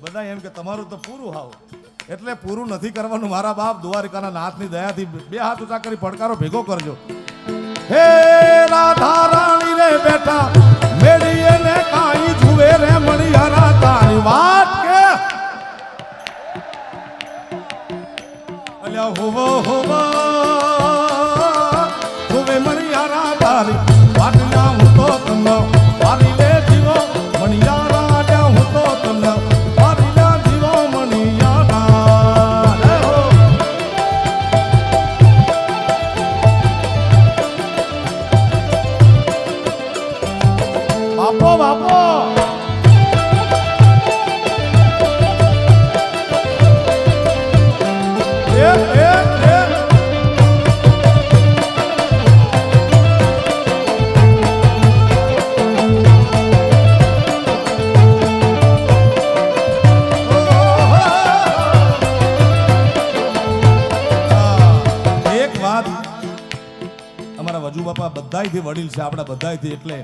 [SPEAKER 1] બધા એમ કે તમારું તો પૂરું હાવ. એટલે પૂરું નથી કરવાનું મારા બાપ. દ્વારિકાના નાથની દયાથી 2 હાથ ઊંચા કરી પડકારો ભેગો કરજો. હે રાધા રાણી રે બેઠા મેળી એને કાઈ જુએ રે મણિયારા તારી વાત. કે અલ્યા હોવો હોવા જુએ મણિયારા તારી વાત. ના હું તો તમને વારી લે જીવો મણિયારા, ત્યાં હું તો તમને વારી લે જીવો મણિયારા. બાપો બાપો વજુ બાપા બધાયથી વડીલ છે, આપણા બધાયથી. એટલે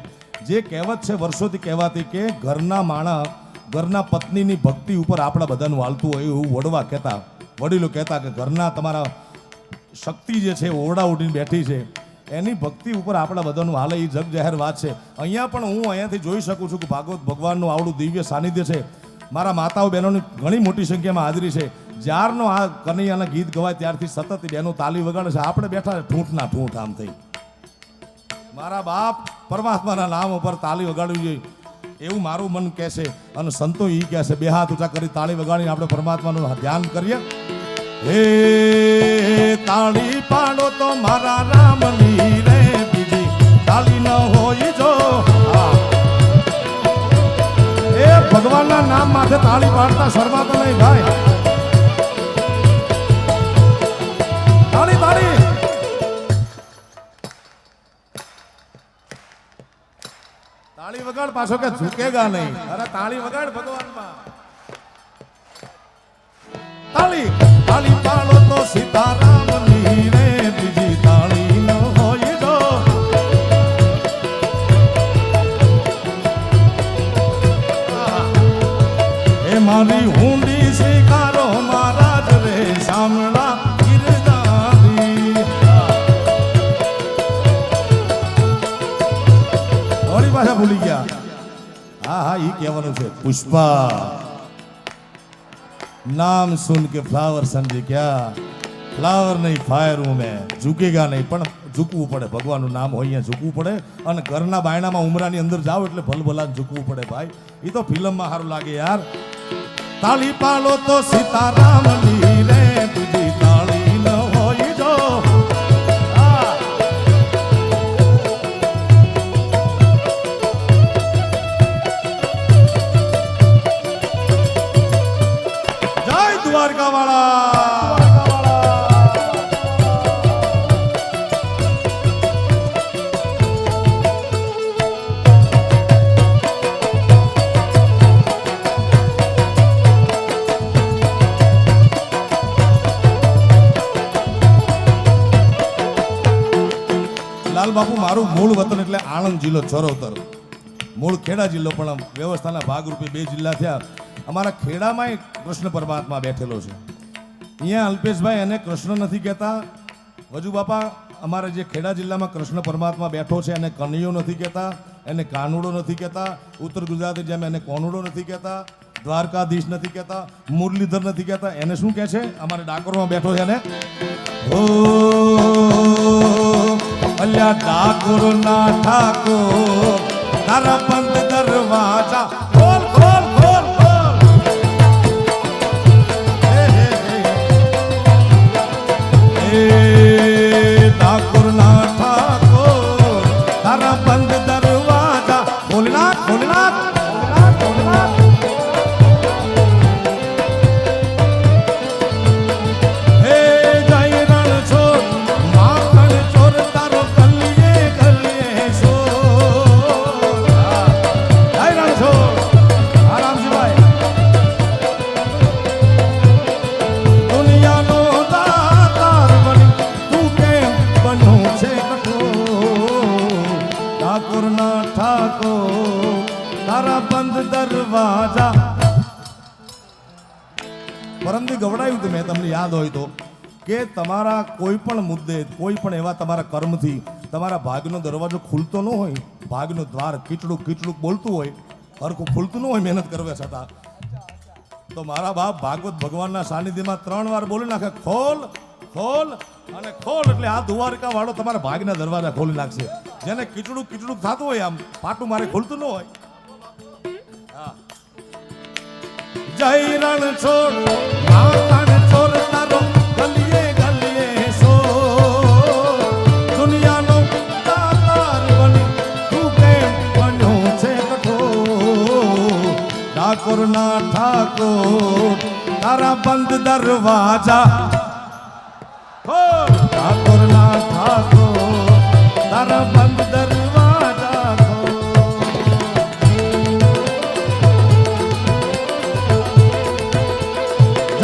[SPEAKER 1] જે કહેવત છે વર્ષોથી કહેવાતી કે ઘરના માણસ, ઘરના પત્નીની ભક્તિ ઉપર આપણા બધાનું હાલતું હોય એવું વડવા કહેતા, વડીલો કહેતા કે ઘરના તમારા શક્તિ જે છે ઓરડા ઉડીને બેઠી છે એની ભક્તિ ઉપર આપણા બધાનું હાલે, એ જગ જાહેર વાત છે. અહીંયા પણ હું અહીંયાથી જોઈ શકું છું કે ભાગવત ભગવાનનું આવડું દિવ્ય સાનિધ્ય છે. મારા માતાઓ બહેનોની ઘણી મોટી સંખ્યામાં હાજરી છે. જ્યારનો આ કનૈયાના ગીત ગવાય ત્યારથી સતત બહેનો તાલી વગાડે છે. આપણે બેઠા ઠૂંઠના ઠૂંઠ આમ થઈ. મારા બાપ પરમાત્માના નામ ઉપર તાલી વગાડવી જોઈએ એવું મારું મન કહે છે અને સંતો એ કહે છે. બે હાથ ઊંચા કરી તાળી વગાડીને આપણે પરમાત્માનું ધ્યાન કરીએ. હે તાળી પાડો તો મારા રામની રે, બીજી તાળી ન હોય જો. એ ભગવાનના નામ માથે તાળી પાડતા શરમાતો નહીં ભાઈ. તાળી તાળી તાળી વગાડ, પાછો કે ઝુકેગા નહીં. અરે તાળી વગાડ ભગવાનમાં. તાળી તાળી પાડો તો સીતારામની રે, બીજી તાળી ન હોય જો. એ મારી ઊંડી સ્વીકારો મહારાજ રે, શામળા ગિરધારી. થોડી પાછા ભૂલી ગયા. હા હા ઈ કહેવાનું છે. પુષ્પા नाम सुन के फ्लावर समझे क्या, फ्लावर नहीं फायर हूं मैं, झुकेगा नहीं. પણ ઝૂકવું પડે, ભગવાનનું નામ હોય અહીંયા ઝૂકવું પડે. અને ઘરના બાયણામાં ઉમરાની અંદર જાઓ એટલે ભલભલા ઝૂકવું પડે ભાઈ. એ તો ફિલ્મમાં સારું લાગે યાર. તાળી પાડો તો સીતારામની રે, બીજી તાળી ન હોય જો. દ્વારકા વાળા લાલ બાપુ મારું મૂળ વતન એટલે આણંદ જિલ્લો ચરોતર, મૂળ ખેડા જિલ્લો, પણ વ્યવસ્થાના ભાગરૂપે 2 જિલ્લા થયા. અમારા ખેડામાં કૃષ્ણ પરમાત્મા બેઠેલો છે. અહીંયા અલ્પેશભાઈ એને કૃષ્ણ નથી કહેતા. વજુ બાપા અમારા જે ખેડા જિલ્લામાં કૃષ્ણ પરમાત્મા બેઠો છે એને કનૈયો નથી કહેતા, એને કાનુડો નથી કહેતા. ઉત્તર ગુજરાતી જેમ એને કોનુડો નથી કહેતા, દ્વારકાધીશ નથી કહેતા, મુરલીધર નથી કહેતા. એને શું કહે છે? અમારે ડાકોરમાં બેઠો છે એને ઓ અલ્યા ડાકોરના ઠાકોર, તારા બંધ દરવાજા ખોલ ખોલ ખોલ ખોલ. ઠાકોરના ઠાકોર, તારા બંધ દરવાજા ખોલના ખોલના ખોલના. હે જય રણ છોડ માખણ ચોર, તારો ગલીએ ગલીએ શોર. જય રણ છોડ આરામજીભાઈ. દુનિયાનો દાતાર બની તું કેમ બનો છે કઠોર, ઠાકોરના ઠાકોર, તારા બંધ દરવાજા. પરમથી ગવડાયું હતું મેં, તમને યાદ હોય તો, કે તમારા કોઈ પણ મુદ્દે, કોઈ પણ એવા તમારા કર્મથી તમારા ભાગનો દરવાજો ખુલતો ન હોય, ભાગનું દ્વાર કીચડું કીચડું બોલતું હોય, હરખું ખુલતું ન હોય મહેનત કરવા છતાં, તો મારા બાપ ભાગવત ભગવાનના સાનિધ્યમાં 3 વાર બોલી નાખે ખોલ ખોલ અને ખોલ, એટલે આ દ્વારકા વાળો તમારા ભાગના દરવાજા ખોલી નાખશે. જેને કીચડું કીચડું થતું હોય, આમ પાટું મારે ખુલતું ન હોય. જય રણ છોડ માખણ ચોર, તારો ગલીએ ગલીએ શોર. દુનિયાનો દાતાર બની તું કેમ બન્યો છે કઠોર, ઠાકોરના ઠાકોર, તારા બંધ દરવાજા ખોલ. ઠાકોરના ઠાકોર, તારા બંધ દરવાજા ખોલ.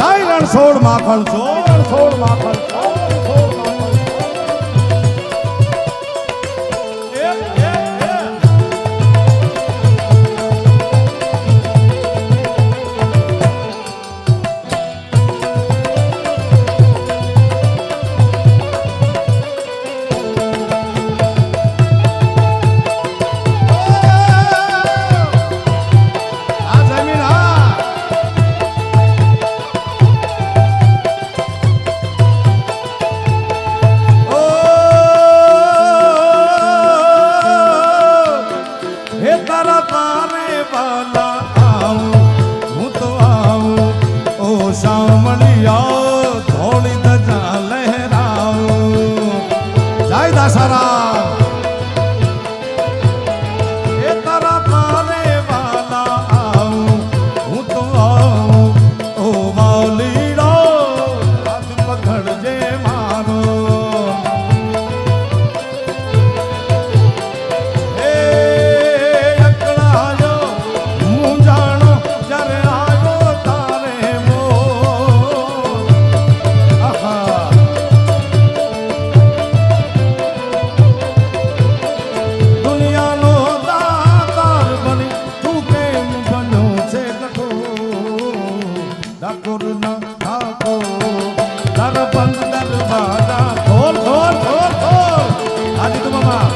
[SPEAKER 1] જય રણછોડ માખણ ચોર, રણછોડ માખણ ચોર, રણછોડ માખણ ચોર. તારા બંધ દરવાજા ખોલ ખોલ ખોલ ખોલ આજી તું મામા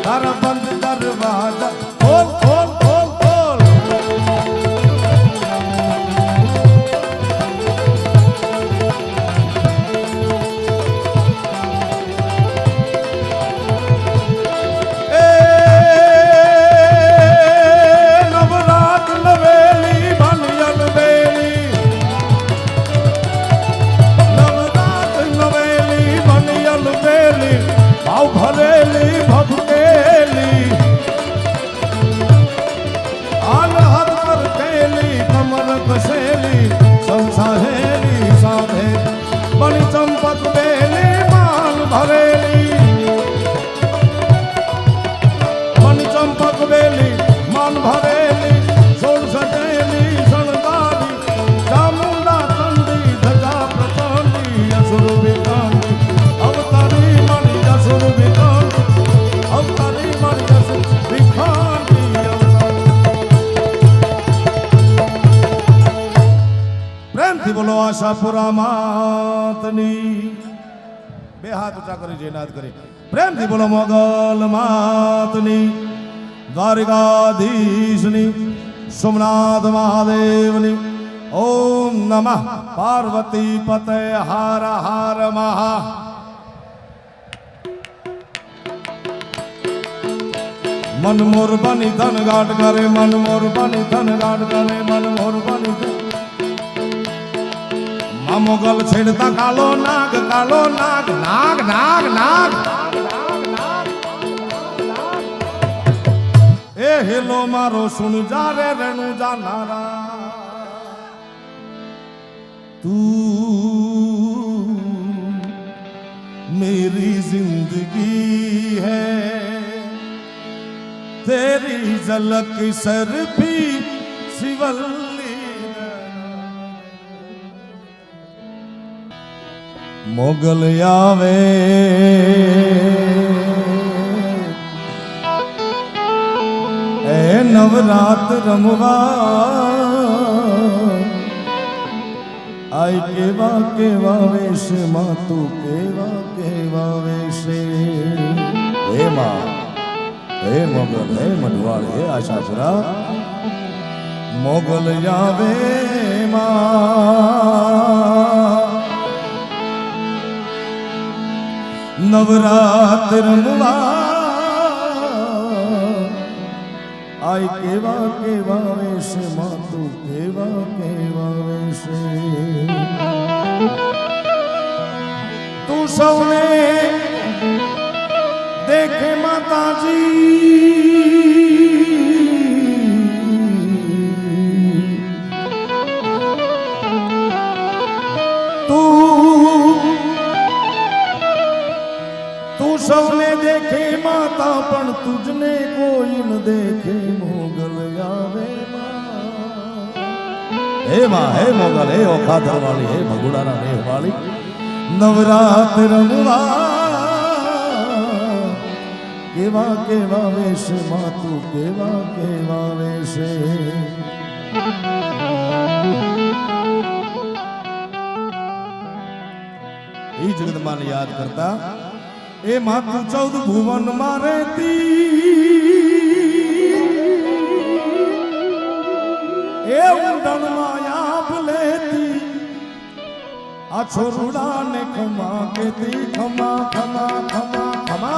[SPEAKER 1] તારા બંધ દરવાજા ખોલ ખોલ ખોલ ખોલ એ નવરાત નવેલી ભણિયલ બેલી નવરાત નવેલી ભણિયલ બેલી ભાવ ભરેલી ભભકેલી આલ હાથ પર કેલી કમર કસેલી સંસાહેલી સાધે બની ચંપક બેલી માલ ભરેલી બની ચંપક બેલી માલ ભરેલી સોળ સટેલી શણગારી ચામુંડા ચંડી ધજા પ્રચંડી અસુર વિકાંડી અવતારી મણી અસુર વિકાંડી અવતારી મણી અસુર વિકાંડી પ્રેમથી બોલો આશાપુરા માતની બે હાથ ઊંચા કરી જયનાથ કરી પ્રેમથી બોલો મોગલ માતની દ્વારિકાધીશની સોમનાથ મહાદેવની ઓમ નમઃ પાર્વતી પતે હાર હાર મહા મન મોર બની ધન ગાટ કરે મન મોર બની ધન ગાટ કરે મન મોર બની મા મોગલ છેડતા કાલો નાગ નાગ નાગ નાગ એ હેલો મારો સુન જા રે રેણુ જાનારા તું मेरी जिंदगी है तेरी झलक सर भी शिवल्ली मोगल आवे ए नवरात रमवा आई केवा वेश मां तू केवा वेश हे मां हे मोगल हे मधुवाल हे आशापुरा मोगल आवे मां नवरात रमवा आई केवा वेश मां तू केवा वेश तू सौने देखे माता जी तू सौने देखे माता पण तुझने कोई न देखे मोगल आवे हे मां हे मोगल हे ओखाधर वाली हे भगुड़ाना नेह वाली नवरात रमवा केवा वेश मां तू केवा वेश ई जगदम्बा ने याद करता ए मां तू 14 भुवन मारे ती ए उंडन माया भलेती आ छोरुड़ा ने खमा केती खमा खमा खमा खमा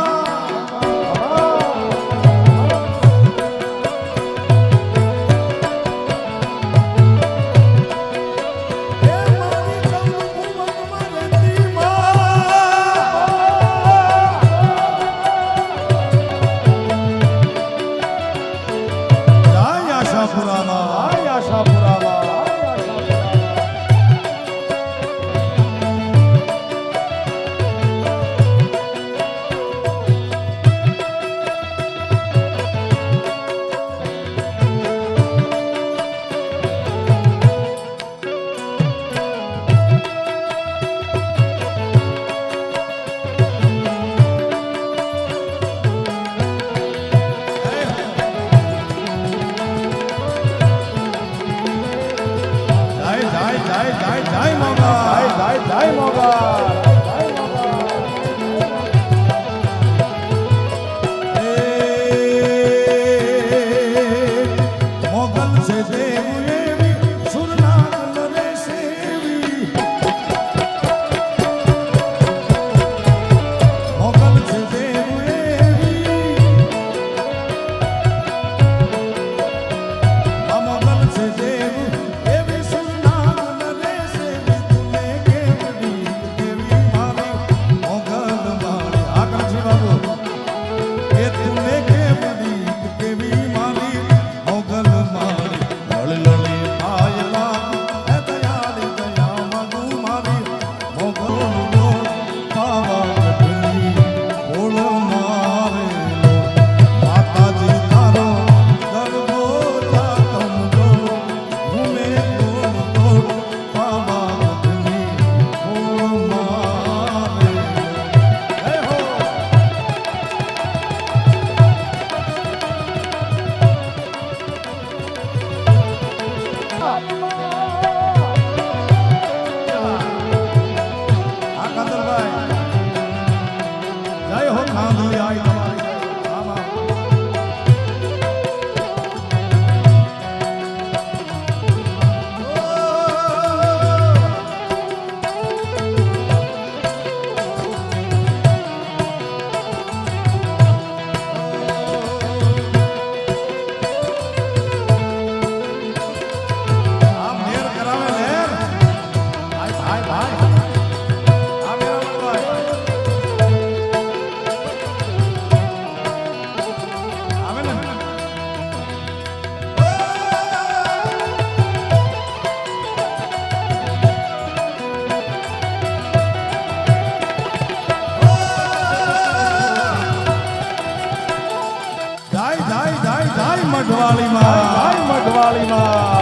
[SPEAKER 1] મઢવાળીમાં
[SPEAKER 2] મઢવાળીમાં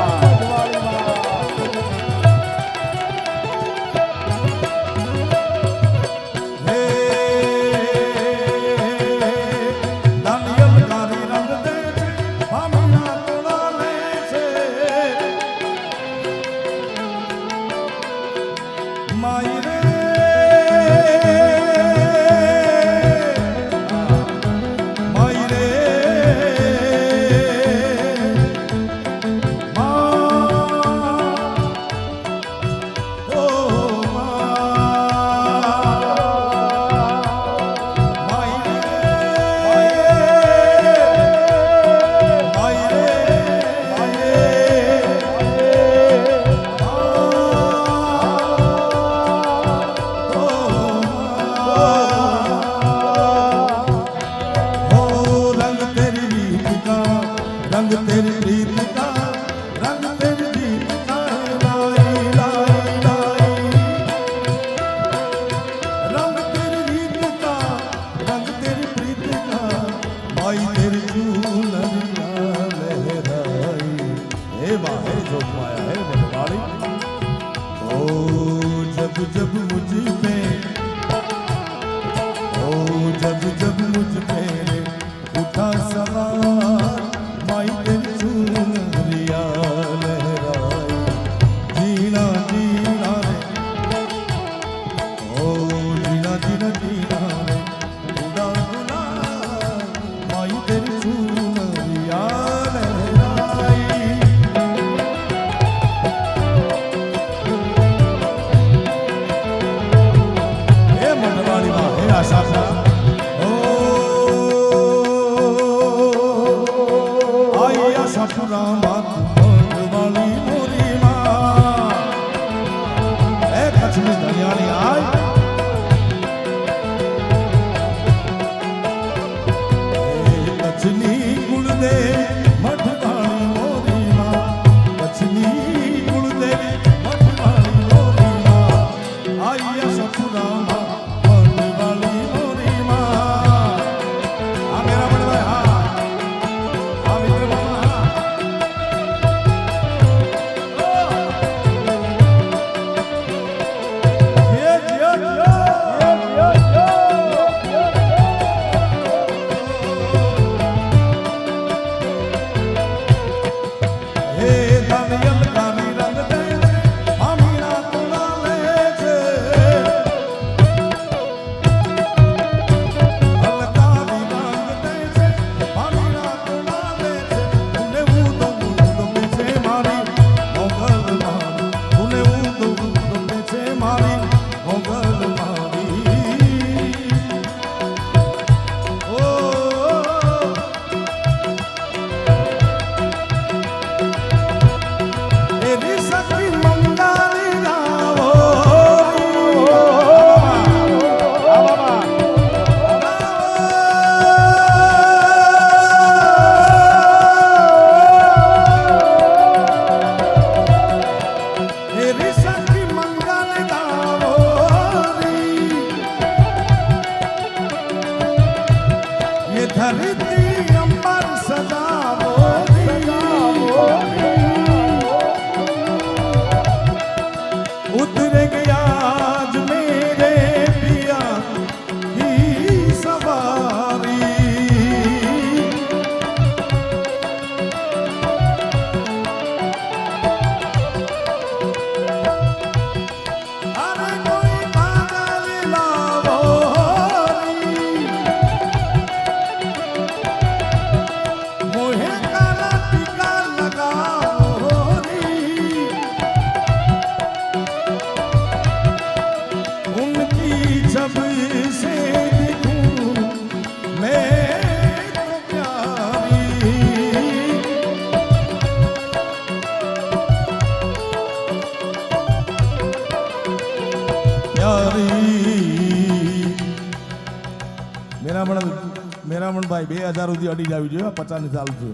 [SPEAKER 1] મેરામણભાઈ 2000 સુધી અડી જાવી જોઈએ 50 ની ચાલુ છે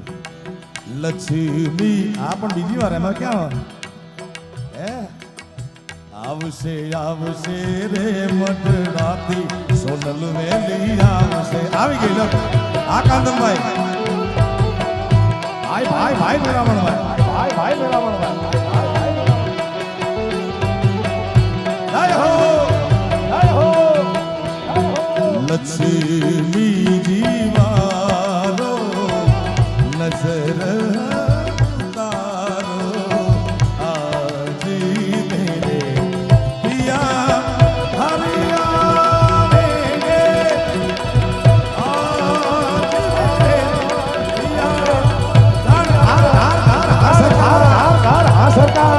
[SPEAKER 1] લક્ષ્મી આ પણ બીજી વાર એમાં ક્યાં હે આવશે આવશે રે મઢડાથી સોનલ વેલી આવશે આવી ગઈ લો આ કાંદનભાઈ ભાઈ મેરામણભાઈ જય હો લક્ષ્મી જીવારો નજર તારો આજી મેરે પિયા હરિયા મેરે આજી મેરે પિયા સરકાર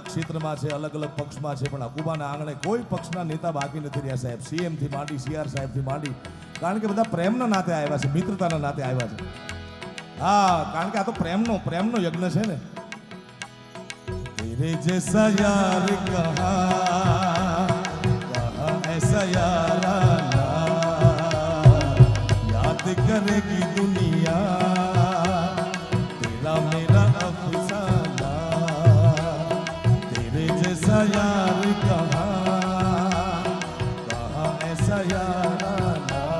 [SPEAKER 1] ક્ષેત્રમાં છે, અલગ અલગ પક્ષમાં છે, પણ અકુબાના આંગણે કોઈ પક્ષના નેતા બાકી નથી રહ્યા સાહેબ. સીએમ થી માંડી, સીઆર સાહેબ થી માંડી, કારણ કે બધા પ્રેમના નાતે આવ્યા છે, મિત્રતાના નાતે આવ્યા છે. હા, કારણ કે આ તો પ્રેમનો યજ્ઞ છે ને. તેરે જૈસા યાર કહા એસા યારાના યાદ કરેગી દુનિયા તેરા મેરા અફસાના. તેરે જૈસા યાર કહા એસા યારાના.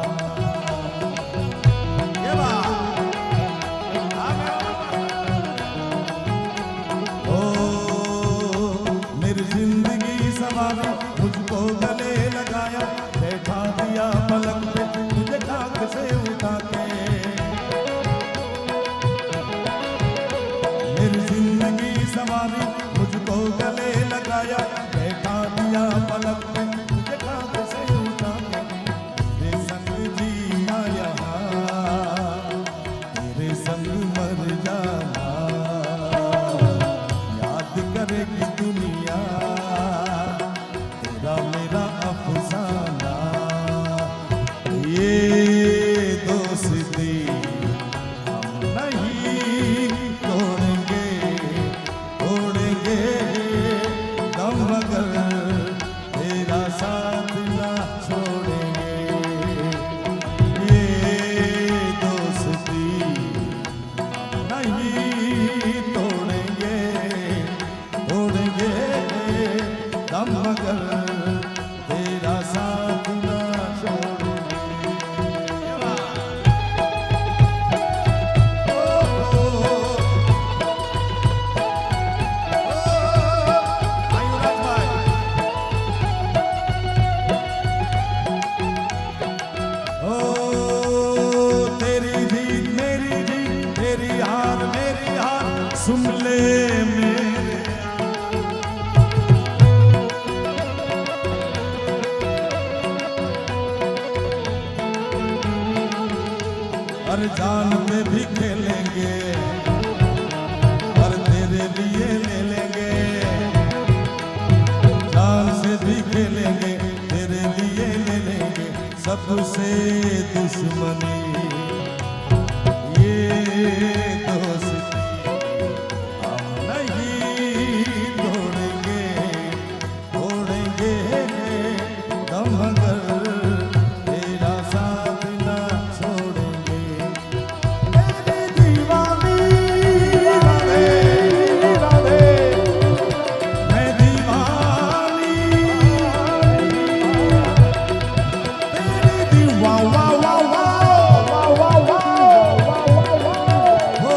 [SPEAKER 1] हर जान पे भी खेलेंगे, हर तेरे लिए ले लेंगे, जान से भी खेलेंगे, तेरे लिए ले लेंगे, सबसे दुश्मनी ये दोस्ती हम नहीं तोड़ेंगे, तोड़ेंगे दम मगर तेरा साथ ना छोड़ेंगे। तेरी दीवानी राधे राधे, मैं दीवानी तेरी दीवा वाह वाह वाह वाह वाह वाह वाह वाह।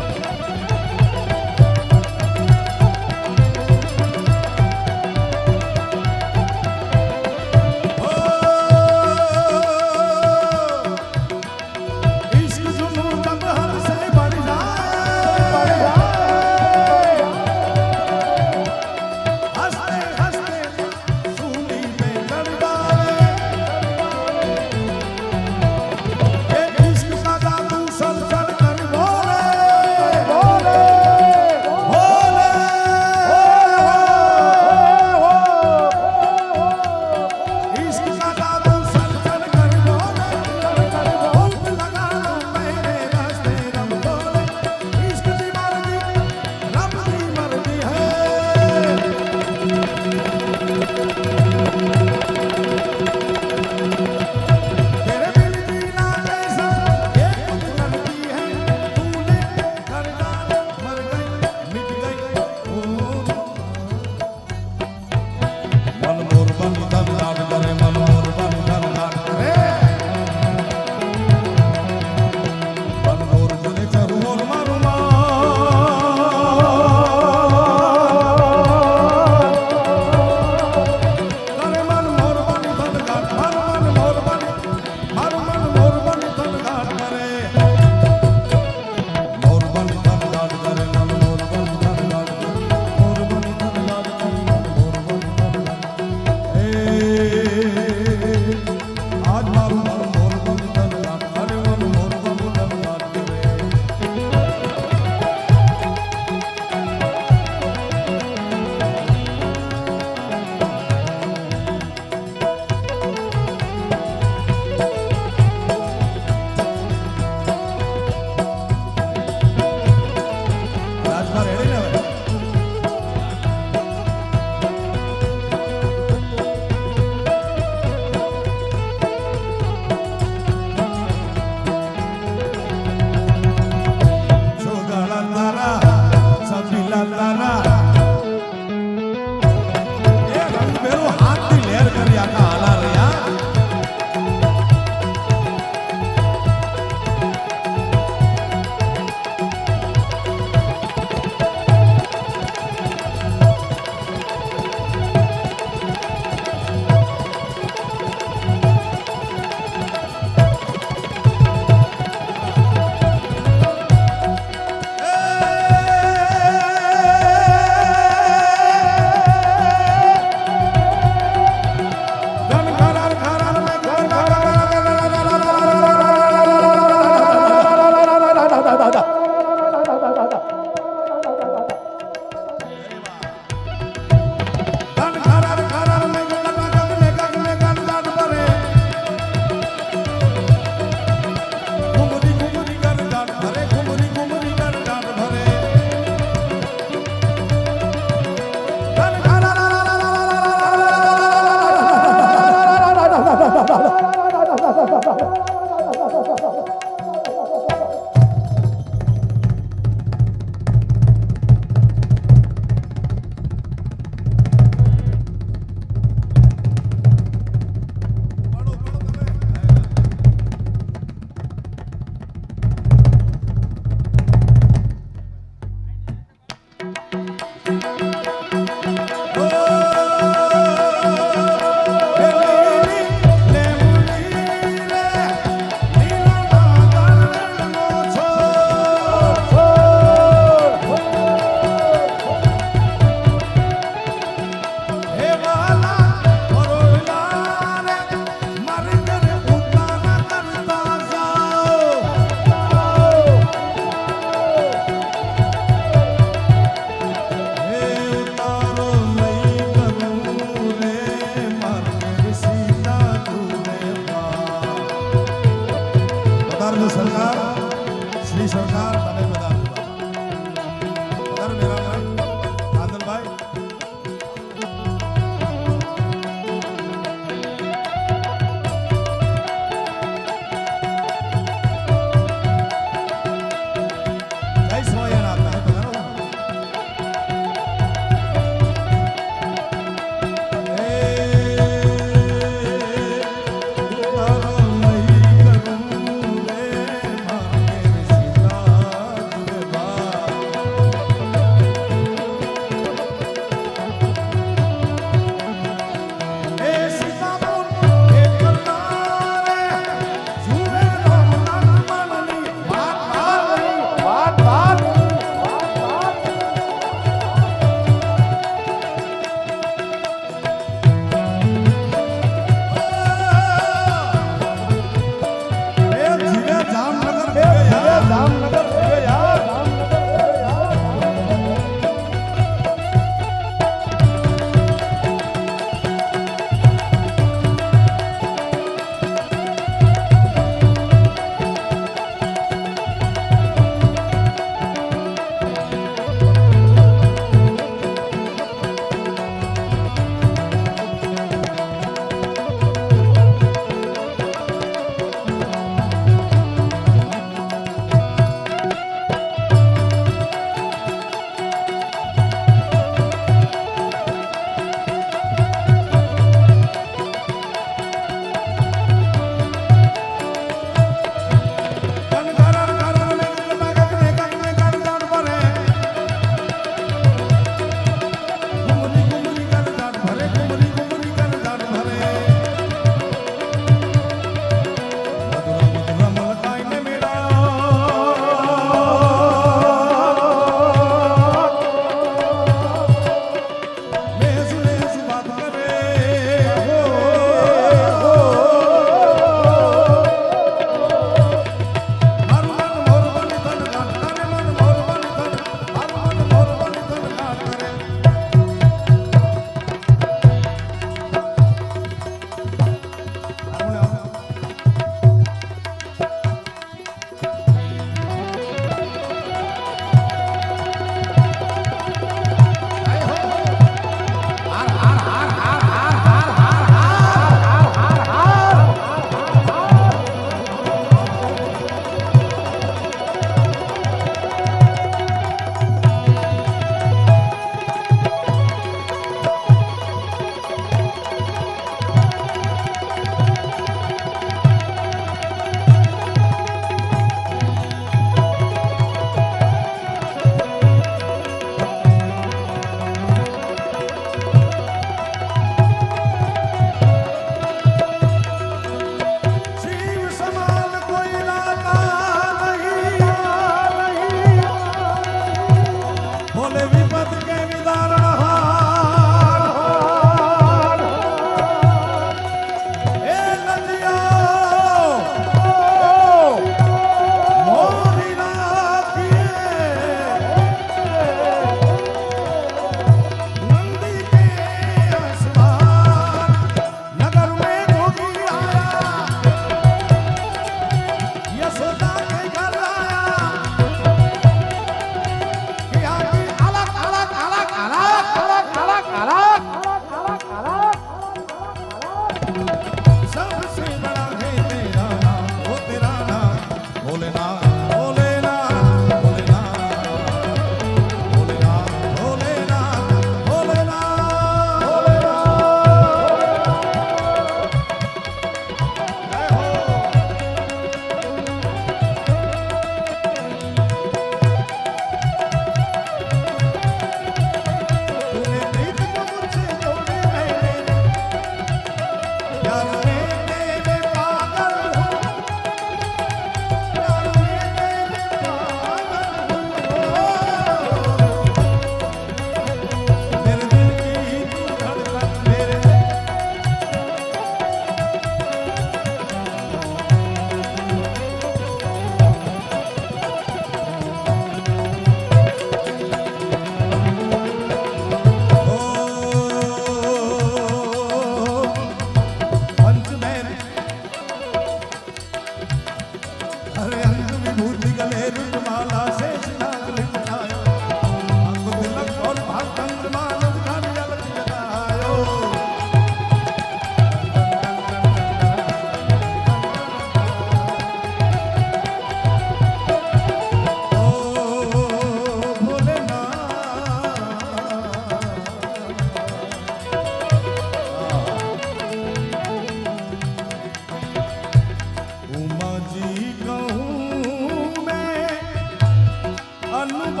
[SPEAKER 1] अनुभव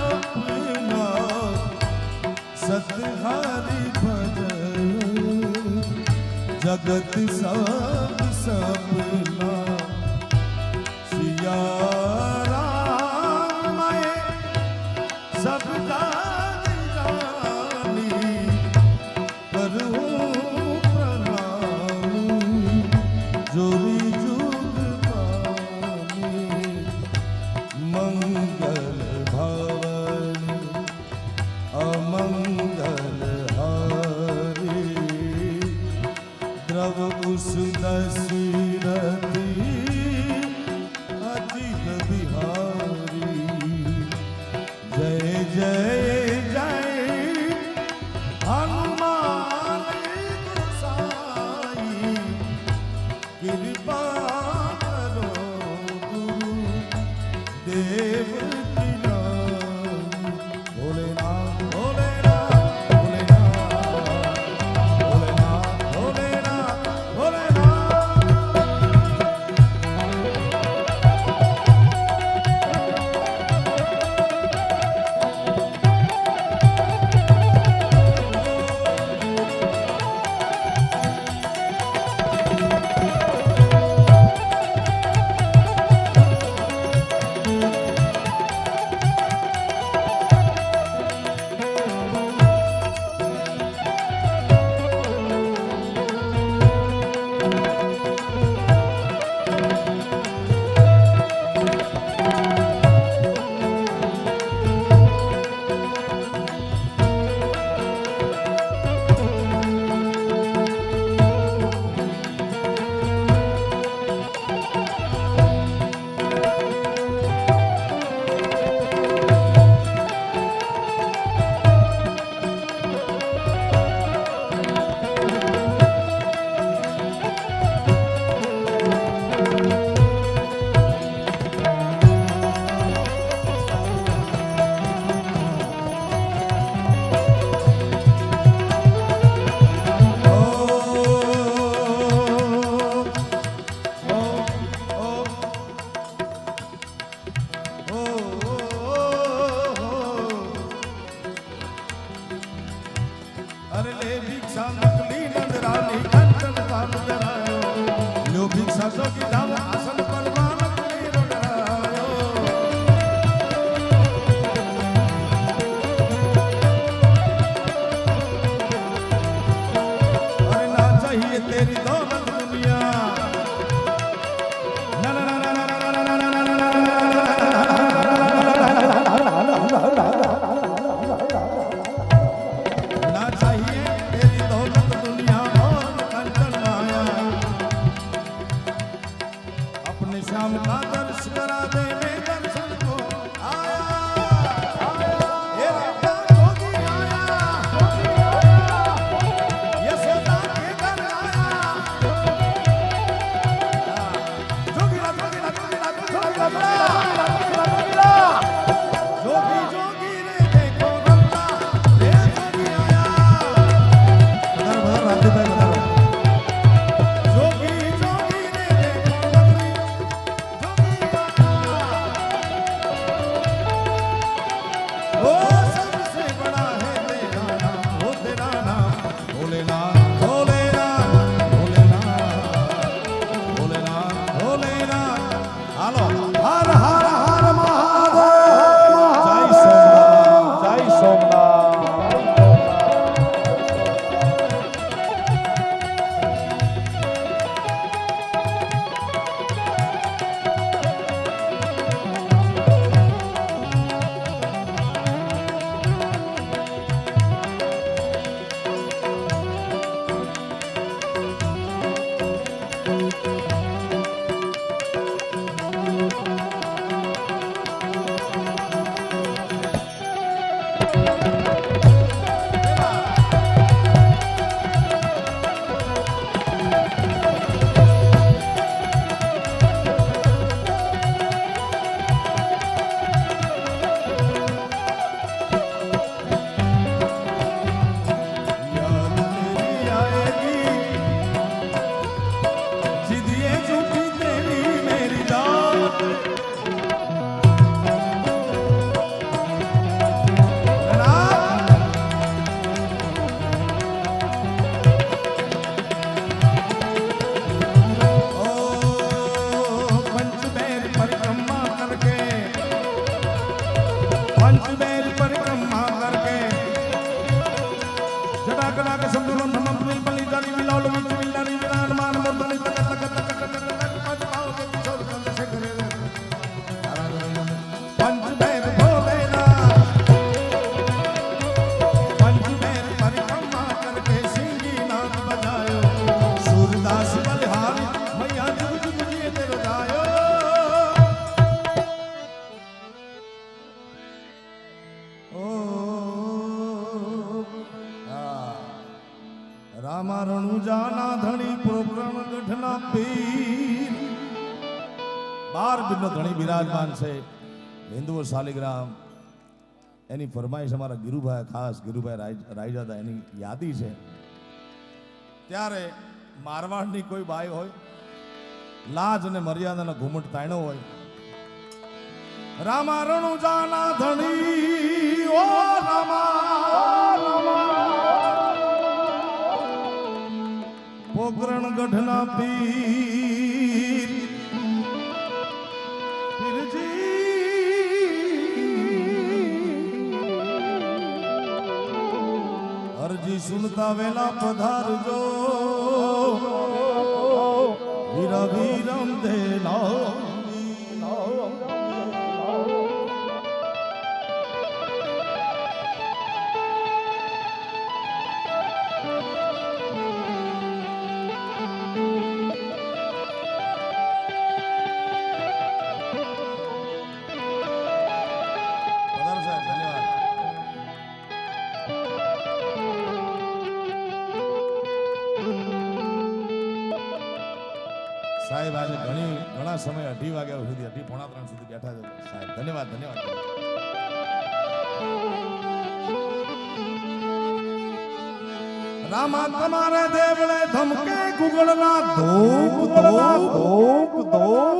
[SPEAKER 1] अपना सतहरि भजन जगत सब सपना सिया राम मैं सबका जानी करूं प्रणाम जोरी जुग पानी मंगल भवन अमंगल हारी द्रव कुश दशरथी अजित बिहारी जय जय जय हनुमान गोसाई कृपा करो गुरु देव की नाम भोलेनाथ भोलेनाथ भोलेनाथ भोलेनाथ भोलेनाथ पंचबेल परिक्रमा करके जटा कला के शब्दों में धमक मिल बलि जानी मिलाओ विच मिलानी विरान मान मोदनी तक तक तक तक पांच भाव के किशोर कंद से करे पंचबेल भोलेना पंचबेल परिक्रमा करके सिंगी नाद बजायो सूरदास बलिहारी मैया जुग जुग जिए तेरो जायो रामा रणुजाना धणी प्रोग्राम गठना पीर बार बिनो धणी विराजमान છે હિન્દુ શાલિગ્રામ એની ફરમાઈશ અમારા ગિરુભાઈ ખાસ ગિરુભાઈ રાયજાદા એની યાદી છે ત્યારે મારવાડની કોઈ બાઈ હોય લાજ અને મર્યાદાનો ઘૂમટ તાણ્યો હોય રામા રણુજાના ધણી ઓ રામા પોકરણ ગઢના પીર પીરજી અરજી સુનતા વેલા પધારજો વીરા વીરમ દેલા સાહેબ આજે ઘણા સમય 2:30 વાગ્યા સુધી 2:45 સુધી બેઠા છે સાહેબ ધન્યવાદ ધન્યવાદ રામા તમારે દેવળે ધમકે ગુગળના ધોપ ધોપ ધોપ ધોપ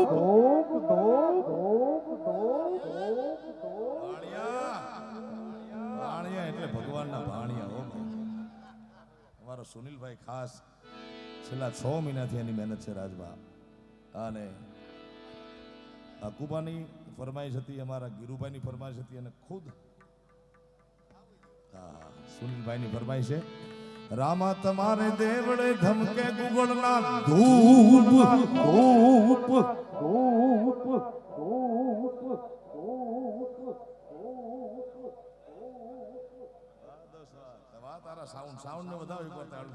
[SPEAKER 1] ભાણિયા એટલે ભગવાનના ભાણિયા હો અમારો સુનિલભાઈ ખાસ છેલ્લા 6 મહિનાથી એની મહેનત છે રાજભા અને અકુબાની ફરમાઈશ હતી અમારા ગિરુભાઈની ફરમાઈશ હતી અને ખુદ સુનિલભાઈની ફરમાઈશ છે રામા તમારે દેવળે ધમકે ગુગળના ધૂપ ધૂપ ધૂપ તારા સાઉન્ડ ને વધાવો એક વાર તાળું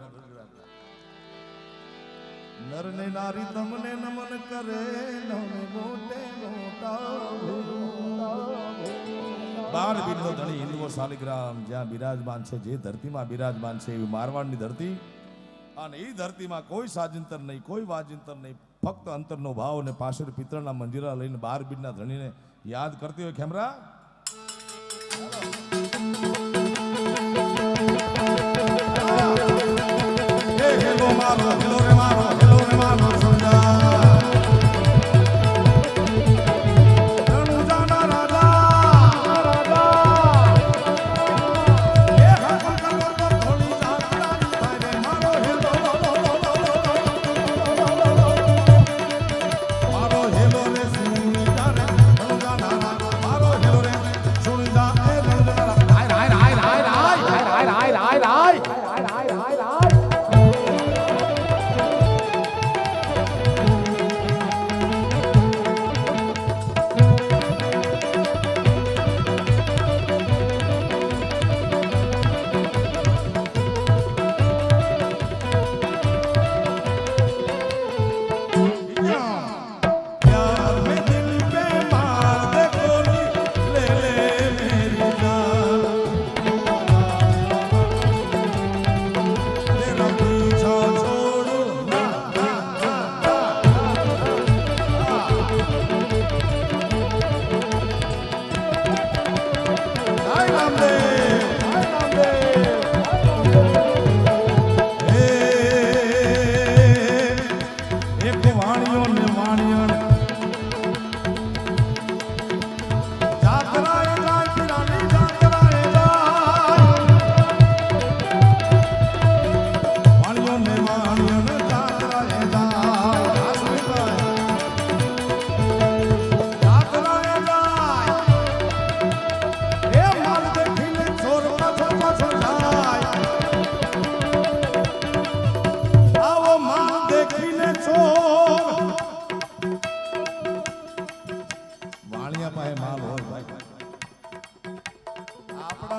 [SPEAKER 1] નર ને નારી તમને નમન કરે નમે મોટે મોટા બાર બિંદુ ધણી હિન્દુઓ શાલિગ્રામ જ્યાં બિરાજમાન છે જે ધરતીમાં બિરાજમાન છે એવી મારવાડની ધરતી અને એ ધરતીમાં કોઈ સાજિંતર નહીં કોઈ વાજિંતર નહીં ફક્ત અંતરનો ભાવ અને પાછળ પિત્તળના મંજીરા લઈને બાર બિંદના ધણીને યાદ કરતી હોય ખેમરા હેલો મારો હેલો રે મારો હેલો રે મારો સુંદર રણુજાના રાજા એ હાકલ કલર પર થોડી જાતરાની થાય મારો હેલો રે સુની જા રે રણુજાના રાજા મારો હેલો રે સુની જા એ રણુજાના રાય રાય રાય રાય રાય રાય રાય રાય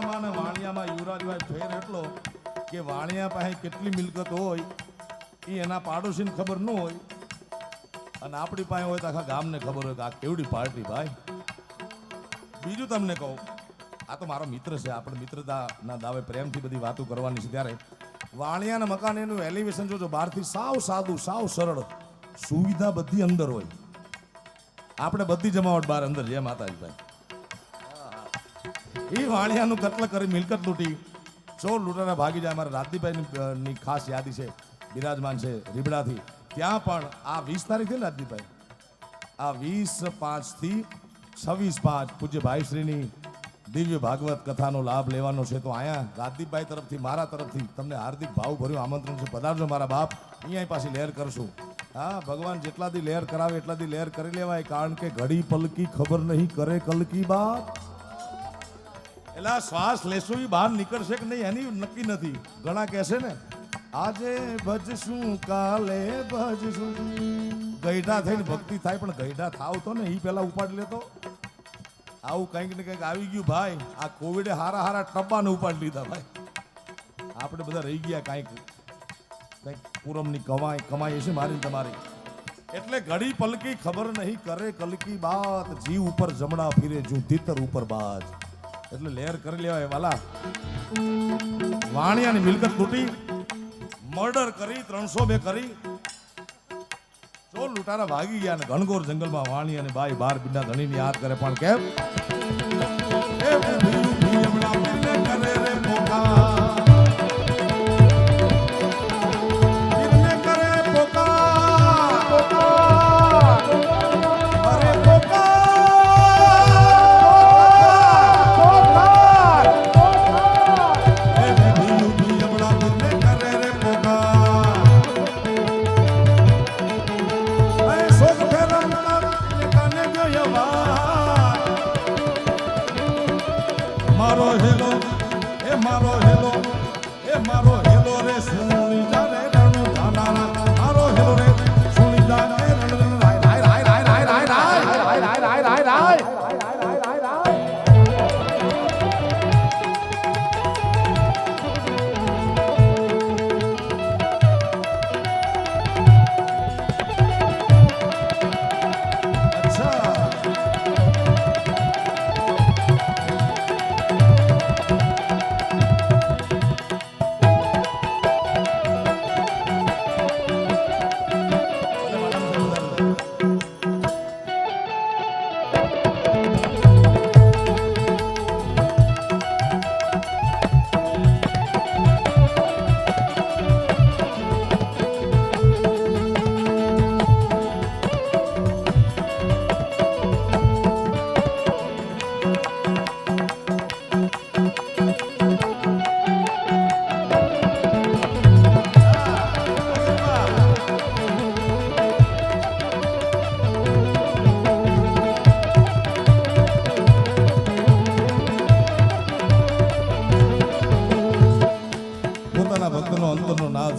[SPEAKER 1] વાળામાં ને વાણિયામાં યુવરાજભાઈ ફેર એટલો કે વાણિયા પાસે કેટલી મિલકત હોય એ એના પાડોશીને ખબર ન હોય અને આપણી પાસે હોય તો આખા ગામને ખબર હોય કે આ કેવડી પાર્ટી ભાઈ. બીજું તમને કહું, આ તો મારો મિત્ર છે, આપણે મિત્રતાના દાવે પ્રેમથી બધી વાતો કરવાની છે. ત્યારે વાણિયાના મકાન એનું એલિવેશન જોજો, બહારથી સાવ સાદું, સાવ સરળ, સુવિધા બધી અંદર હોય. આપણે બધી જમાવટ બહાર અંદર જય માતાજી ભાઈ. એ વાણિયાનું કત્લ કરી મિલકત લૂંટી ચોર લૂંટારા ભાગી જાય. અમારા રાજદીપભાઈની ખાસ યાદી છે, બિરાજમાન છે રીબડાથી. ત્યાં પણ આ 20 તારીખ છે ને રાજદીપભાઈ, આ 20/5 થી 26/5 પૂજ્ય ભાઈશ્રીની દિવ્ય ભાગવત કથાનો લાભ લેવાનો છે. તો અહીંયા રાજદીપભાઈ તરફથી, મારા તરફથી તમને હાર્દિક ભાવભર્યું આમંત્રણ છે. પધારજો મારા બાપ, અહીંયા પાછી લહેર કરશું. હા, ભગવાન જેટલા દી લહેર કરાવે એટલા દી લહેર કરી લેવાય, કારણ કે ઘડી પલકી ખબર નહીં કરે કલકી બાત. એટલે શ્વાસ લેશો એ બહાર નીકળશે કે નહીં એની નક્કી નથી. ઘણા કહેશે ને આજે ભજશું કાલે ભજશું, ગઈઢા થઈને ભક્તિ થાય, પણ ગઈઢા થાવ તો ને એ પેલા ઉપાડી લેતો. આવું કંઈક ને કંઈક આવી ગયું ભાઈ. આ કોવિડે હારા હારા ટબ્બાને ઉપાડી લીધા ભાઈ. આપણે બધા રહી ગયા કંઈક પૂરમની કમાઈ હશે મારી તમારી. એટલે ઘડી પલકી ખબર નહીં કરે કલકી બાત, જીવ ઉપર જમણા ફીરે જુ તીતર ઉપર બાજ. એટલે લહેર કરી લેવાય વાલા. વાણિયાની મિલકત તૂટી, મર્ડર કરી, 302 કરી, ચોર લૂંટારા ભાગી ગયા ને ઘનઘોર જંગલમાં વાણી અને બાઈ 12 બીના ધણીને યાદ કરે. પણ કેમ કરે રે પોકા,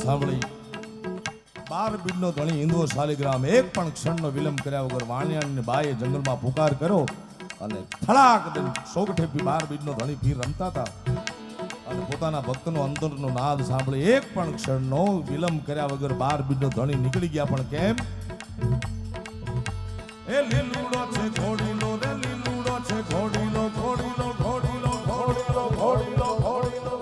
[SPEAKER 1] સાંભળી 12 બીડનો ધણી હિંદવો શાલિગ્રામ એક પણ ક્ષણનો વિલંબ કર્યા વગર વાણિયાની બાએ જંગલમાં પુકાર કર્યો અને થડાક દે સોગઠે 12 બીડનો ધણી પીર રમતા હતા અને પોતાના ભક્તનો અંતરનો નાદ સાંભળી એક પણ ક્ષણનો વિલંબ કર્યા વગર 12 બીડનો ધણી નીકળી ગયા. પણ કેમ? એ લીલુડો છે ઘોડીલો રે લીલુડો છે ઘોડીલો ઘોડીલો ઘોડીલો ઘોડીલો ઘોડીલો ઘોડીલો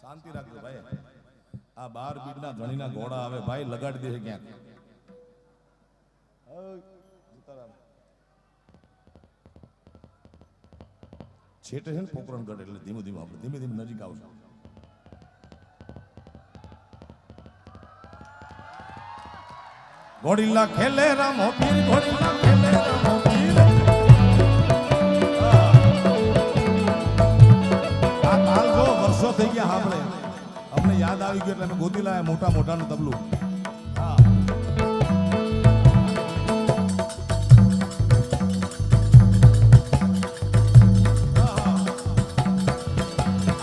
[SPEAKER 1] શાંતિ રાખજો ભાઈ. આ 12 બીડના ધણીના ઘોડા આવે ભાઈ, લગાડી દે ક્યાંક. છેટે છે ને પોકરણગઢ, એટલે ધીમે ધીમે આપણે ધીમે ધીમે નજીક આવશું. ઘોડીલા ખેલે રામો પીર, ઘોડીલા ખેલે રામો થઈ ગયા આપણે અમને યાદ આવી ગયું એટલે અમે ગોતી લાયા મોટા મોટાનું તબલું હા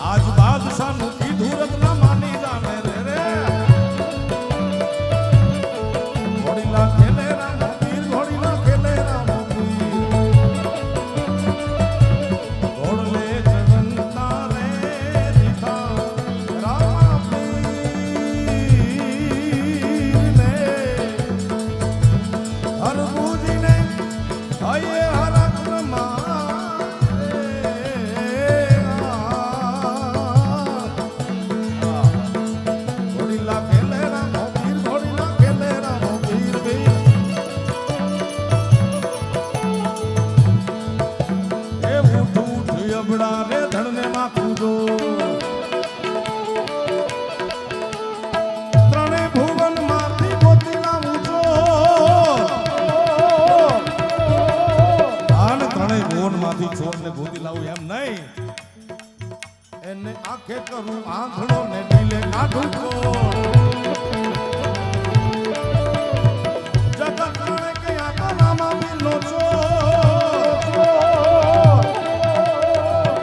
[SPEAKER 1] આજ બાદશાહનું કીધું રત્ના માની જાને રે રે ઘોડીલા ખેલે રામ પીર ઘોડીલા ખેલે રામ પીર ઘોડલે જગન્ના રે દીઠા રામ પીરને હર બુજીને હયે હરકમાં ગોતી લાવું એમ નહીં એને આંખે કરું આંધળો ને દિલે કાઢું જગત જાણે કે આકા નામા મિલો છો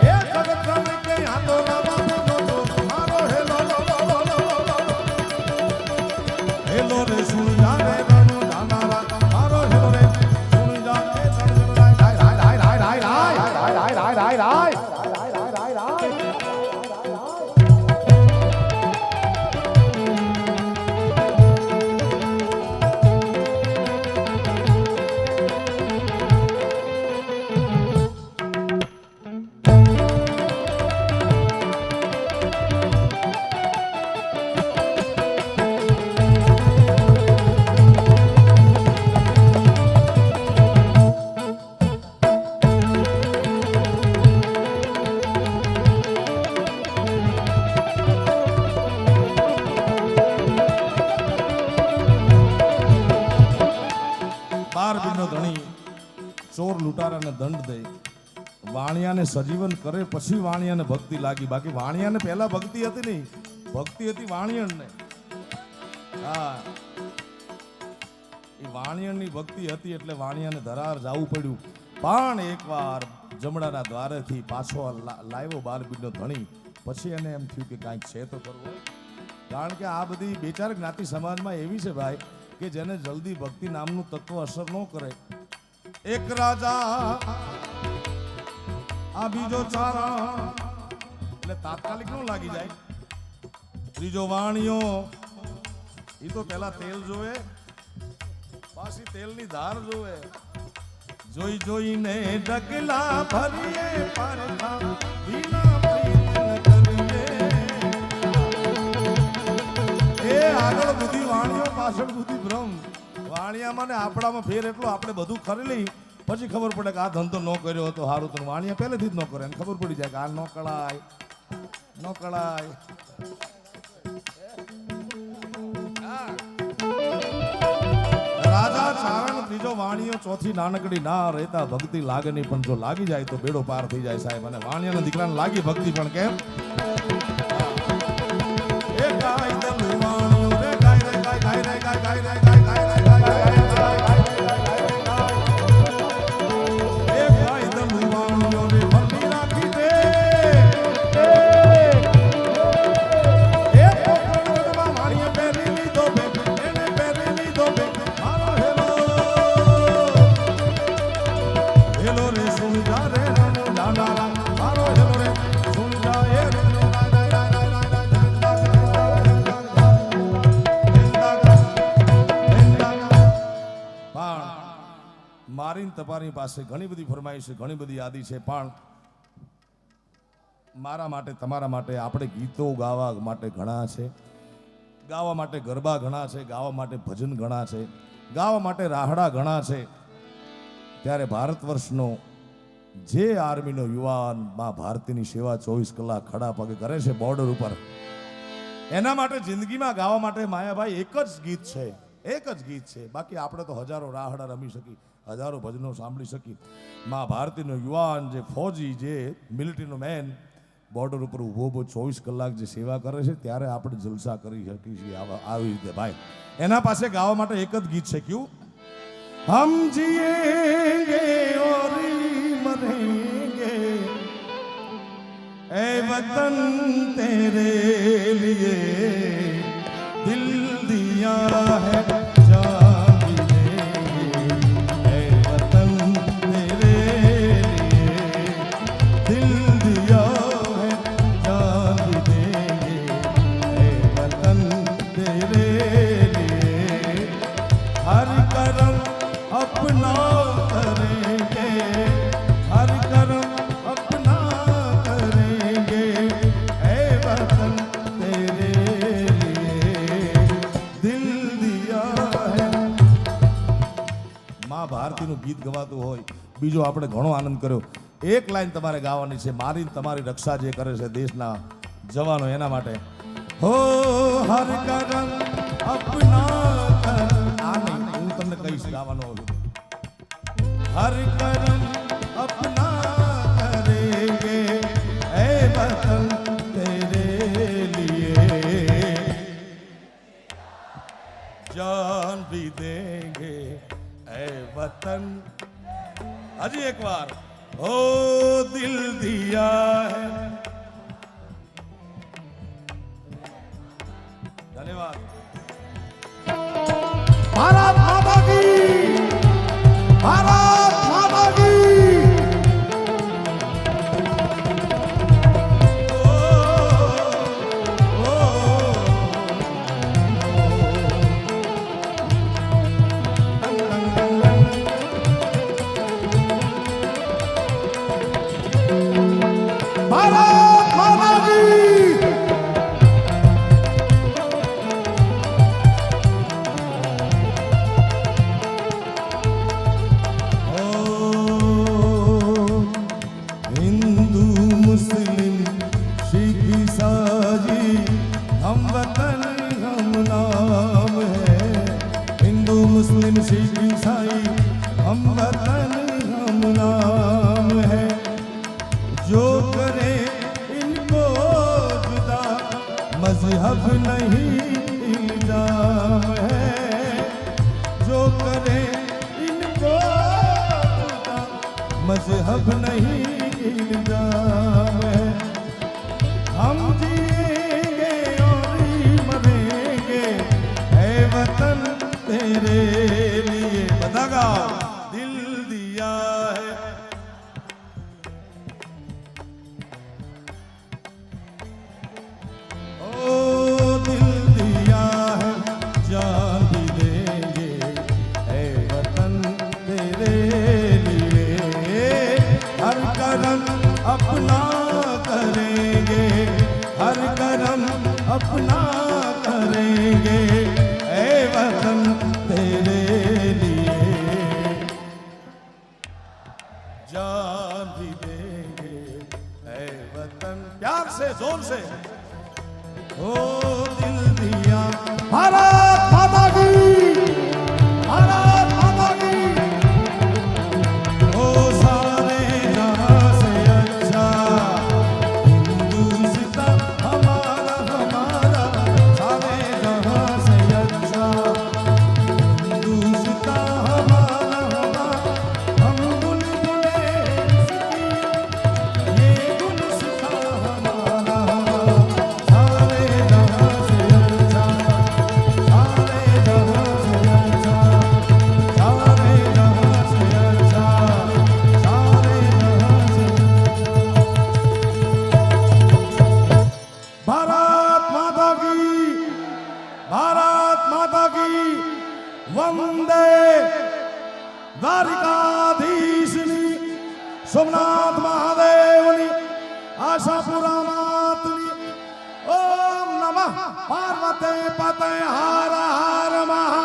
[SPEAKER 1] એ જગત જાણે કે આતો નામા મિલો છો મારો હેલો હેલો રે સુન જાને રણુ જાનારા મારો હેલો રે સુન જાને રણુ ચોર લૂંટારાને દંડ દે વાણિયાને સજીવન કરે પછી વાણિયાને ભક્તિ લાગી બાકી વાણિયાને પહેલા ભક્તિ હતી નહીં ભક્તિ હતી વાણિયણને હા એ વાણિયણની ભક્તિ હતી એટલે વાણિયાને ધરાર જવું પડ્યું પણ એકવાર જમણાના દ્વારેથી પાછો લાવ્યો બારબીરનો ધણી પછી એને એમ થયું કે કાંઈક છે તો કરવું કારણ કે આ બધી બે ચાર જ્ઞાતિ સમાજમાં એવી છે ભાઈ કે જેને જલ્દી ભક્તિ નામનું તત્વ અસર ન કરે એક રાજા આ બીજો ચારણ એટલે તાત્કાલિક ન લાગી જાય ત્રીજો વાણિયો એ તો પેલા તેલ જોવે પાછી તેલની ધાર જોવે જોઈ જોઈને ડગલા ભરીએ પરખા વિના પ્રીત કરીએ એ આગળ બુદ્ધિ વાણિયો પાછળ બુદ્ધિ બ્રહ્મ વાણિયામાં ને આપણામાં ફેર એટલો આપણે બધું કરી લઈ પછી ખબર પડે કે આ ધંધો ન કર્યો હતો સારું તો વાણિયા પહેલેથી જ ન કરે ખબર પડી જાય કે આ ન કળાય ન કળાય રાજા ચારણ ત્રીજો વાણિયો ચોથી નાનકડી ના રહેતા ભક્તિ લાગે નહીં પણ જો લાગી જાય તો બેડો પાર થઈ જાય સાહેબ અને વાણિયાના દીકરાને લાગી ભક્તિ પણ કેમ એ ગાય દલું વાણિયો રે ગાય રે ગાય ગાય રે ગાય ગાય રે ગાય ગાય તમારી પાસે ઘણી બધી ફરમાઈશ છે ઘણી બધી યાદી છે પણ મારા માટે તમારા માટે આપણે ગીતો ગાવા માટે ઘણા છે ગાવા માટે ગરબા ઘણા છે ગાવા માટે ભજન ઘણા છે ગાવા માટે રાહડા ઘણા છે ત્યારે ભારત વર્ષનો જે આર્મીનો યુવાન માં ભારતીની સેવા 24 કલાક ખડા પગે કરે છે બોર્ડર ઉપર એના માટે જિંદગીમાં ગાવા માટે માયાભાઈ એક જ ગીત છે બાકી આપણે તો હજારો રાહડા રમી શકી હજારો ભજનો સાંભળી શકી માં ભારતીનો યુવાન જે ફૌજી જે મિલિટરીનો મેન બોર્ડર ઉપર ઊભો ઊભો 24 કલાક જે સેવા કરે છે ત્યારે આપણે જલસા કરી શકીએ છીએ આવી રીતે ભાઈ. એના પાસે ગાવા માટે એક જ ગીત છે, ક્યું? હમ જીએંગે ઓર મરેંગે ए वतन तेरे लिए दिल दिया है जान भी देंगे ए वतन तेरे लिए दिल दिया है जान भी देंगे ए वतन तेरे लिए हर करम अपना करेंगे हर करम ભારતીનું ગીત ગવાતું હોય. બીજો આપણે ઘણો આનંદ કર્યો. એક લાઈન તમારે ગાવાની છે, મારી તમારી રક્ષા જે કરે છે દેશના જવાનો એના માટે. હો હર કરમ અપના કર, આ નહીં હું તમને કહીશ ગાવાનો. હર કરમ અપના કરેંગે એ વતન તેરે લીએ જાન ભી દેંગે ए वतन. अजी एक बार. ओ दिल दिया है. धन्यवाद. भारत माता की, भारत माता की. मुस्लिम सिख ईसाई हम वतन हम नाम है जो करे इनको जुदा मजहब नहीं इल्जाम है जो करे इनको जुदा मजहब नहीं इल्जाम है हम जिएंगे और मरेंगे ऐ वतन तेरे लिए. बता गाओ. दिल दिया है. ओ दिल दिया है जान भी देंगे ऐ वतन तेरे लिए हर करम अपना करेंगे हर करम अपना करेंगे ऐ वतन तेरे लिए जान भी देंगे ऐ वतन. प्यार से जोर से. ओ दिल दिया. भारत माता की, भारत माता की. ओ सारे जहां से अच्छा हिंदुस्तान हमारा हमारा सारे जहां से अच्छा વંદે દ્વારિકાધીશની સોમનાથ મહાદેવની આશાપુરા માતની ઓમ નમઃ પાર્વતે પતે હર હર મહા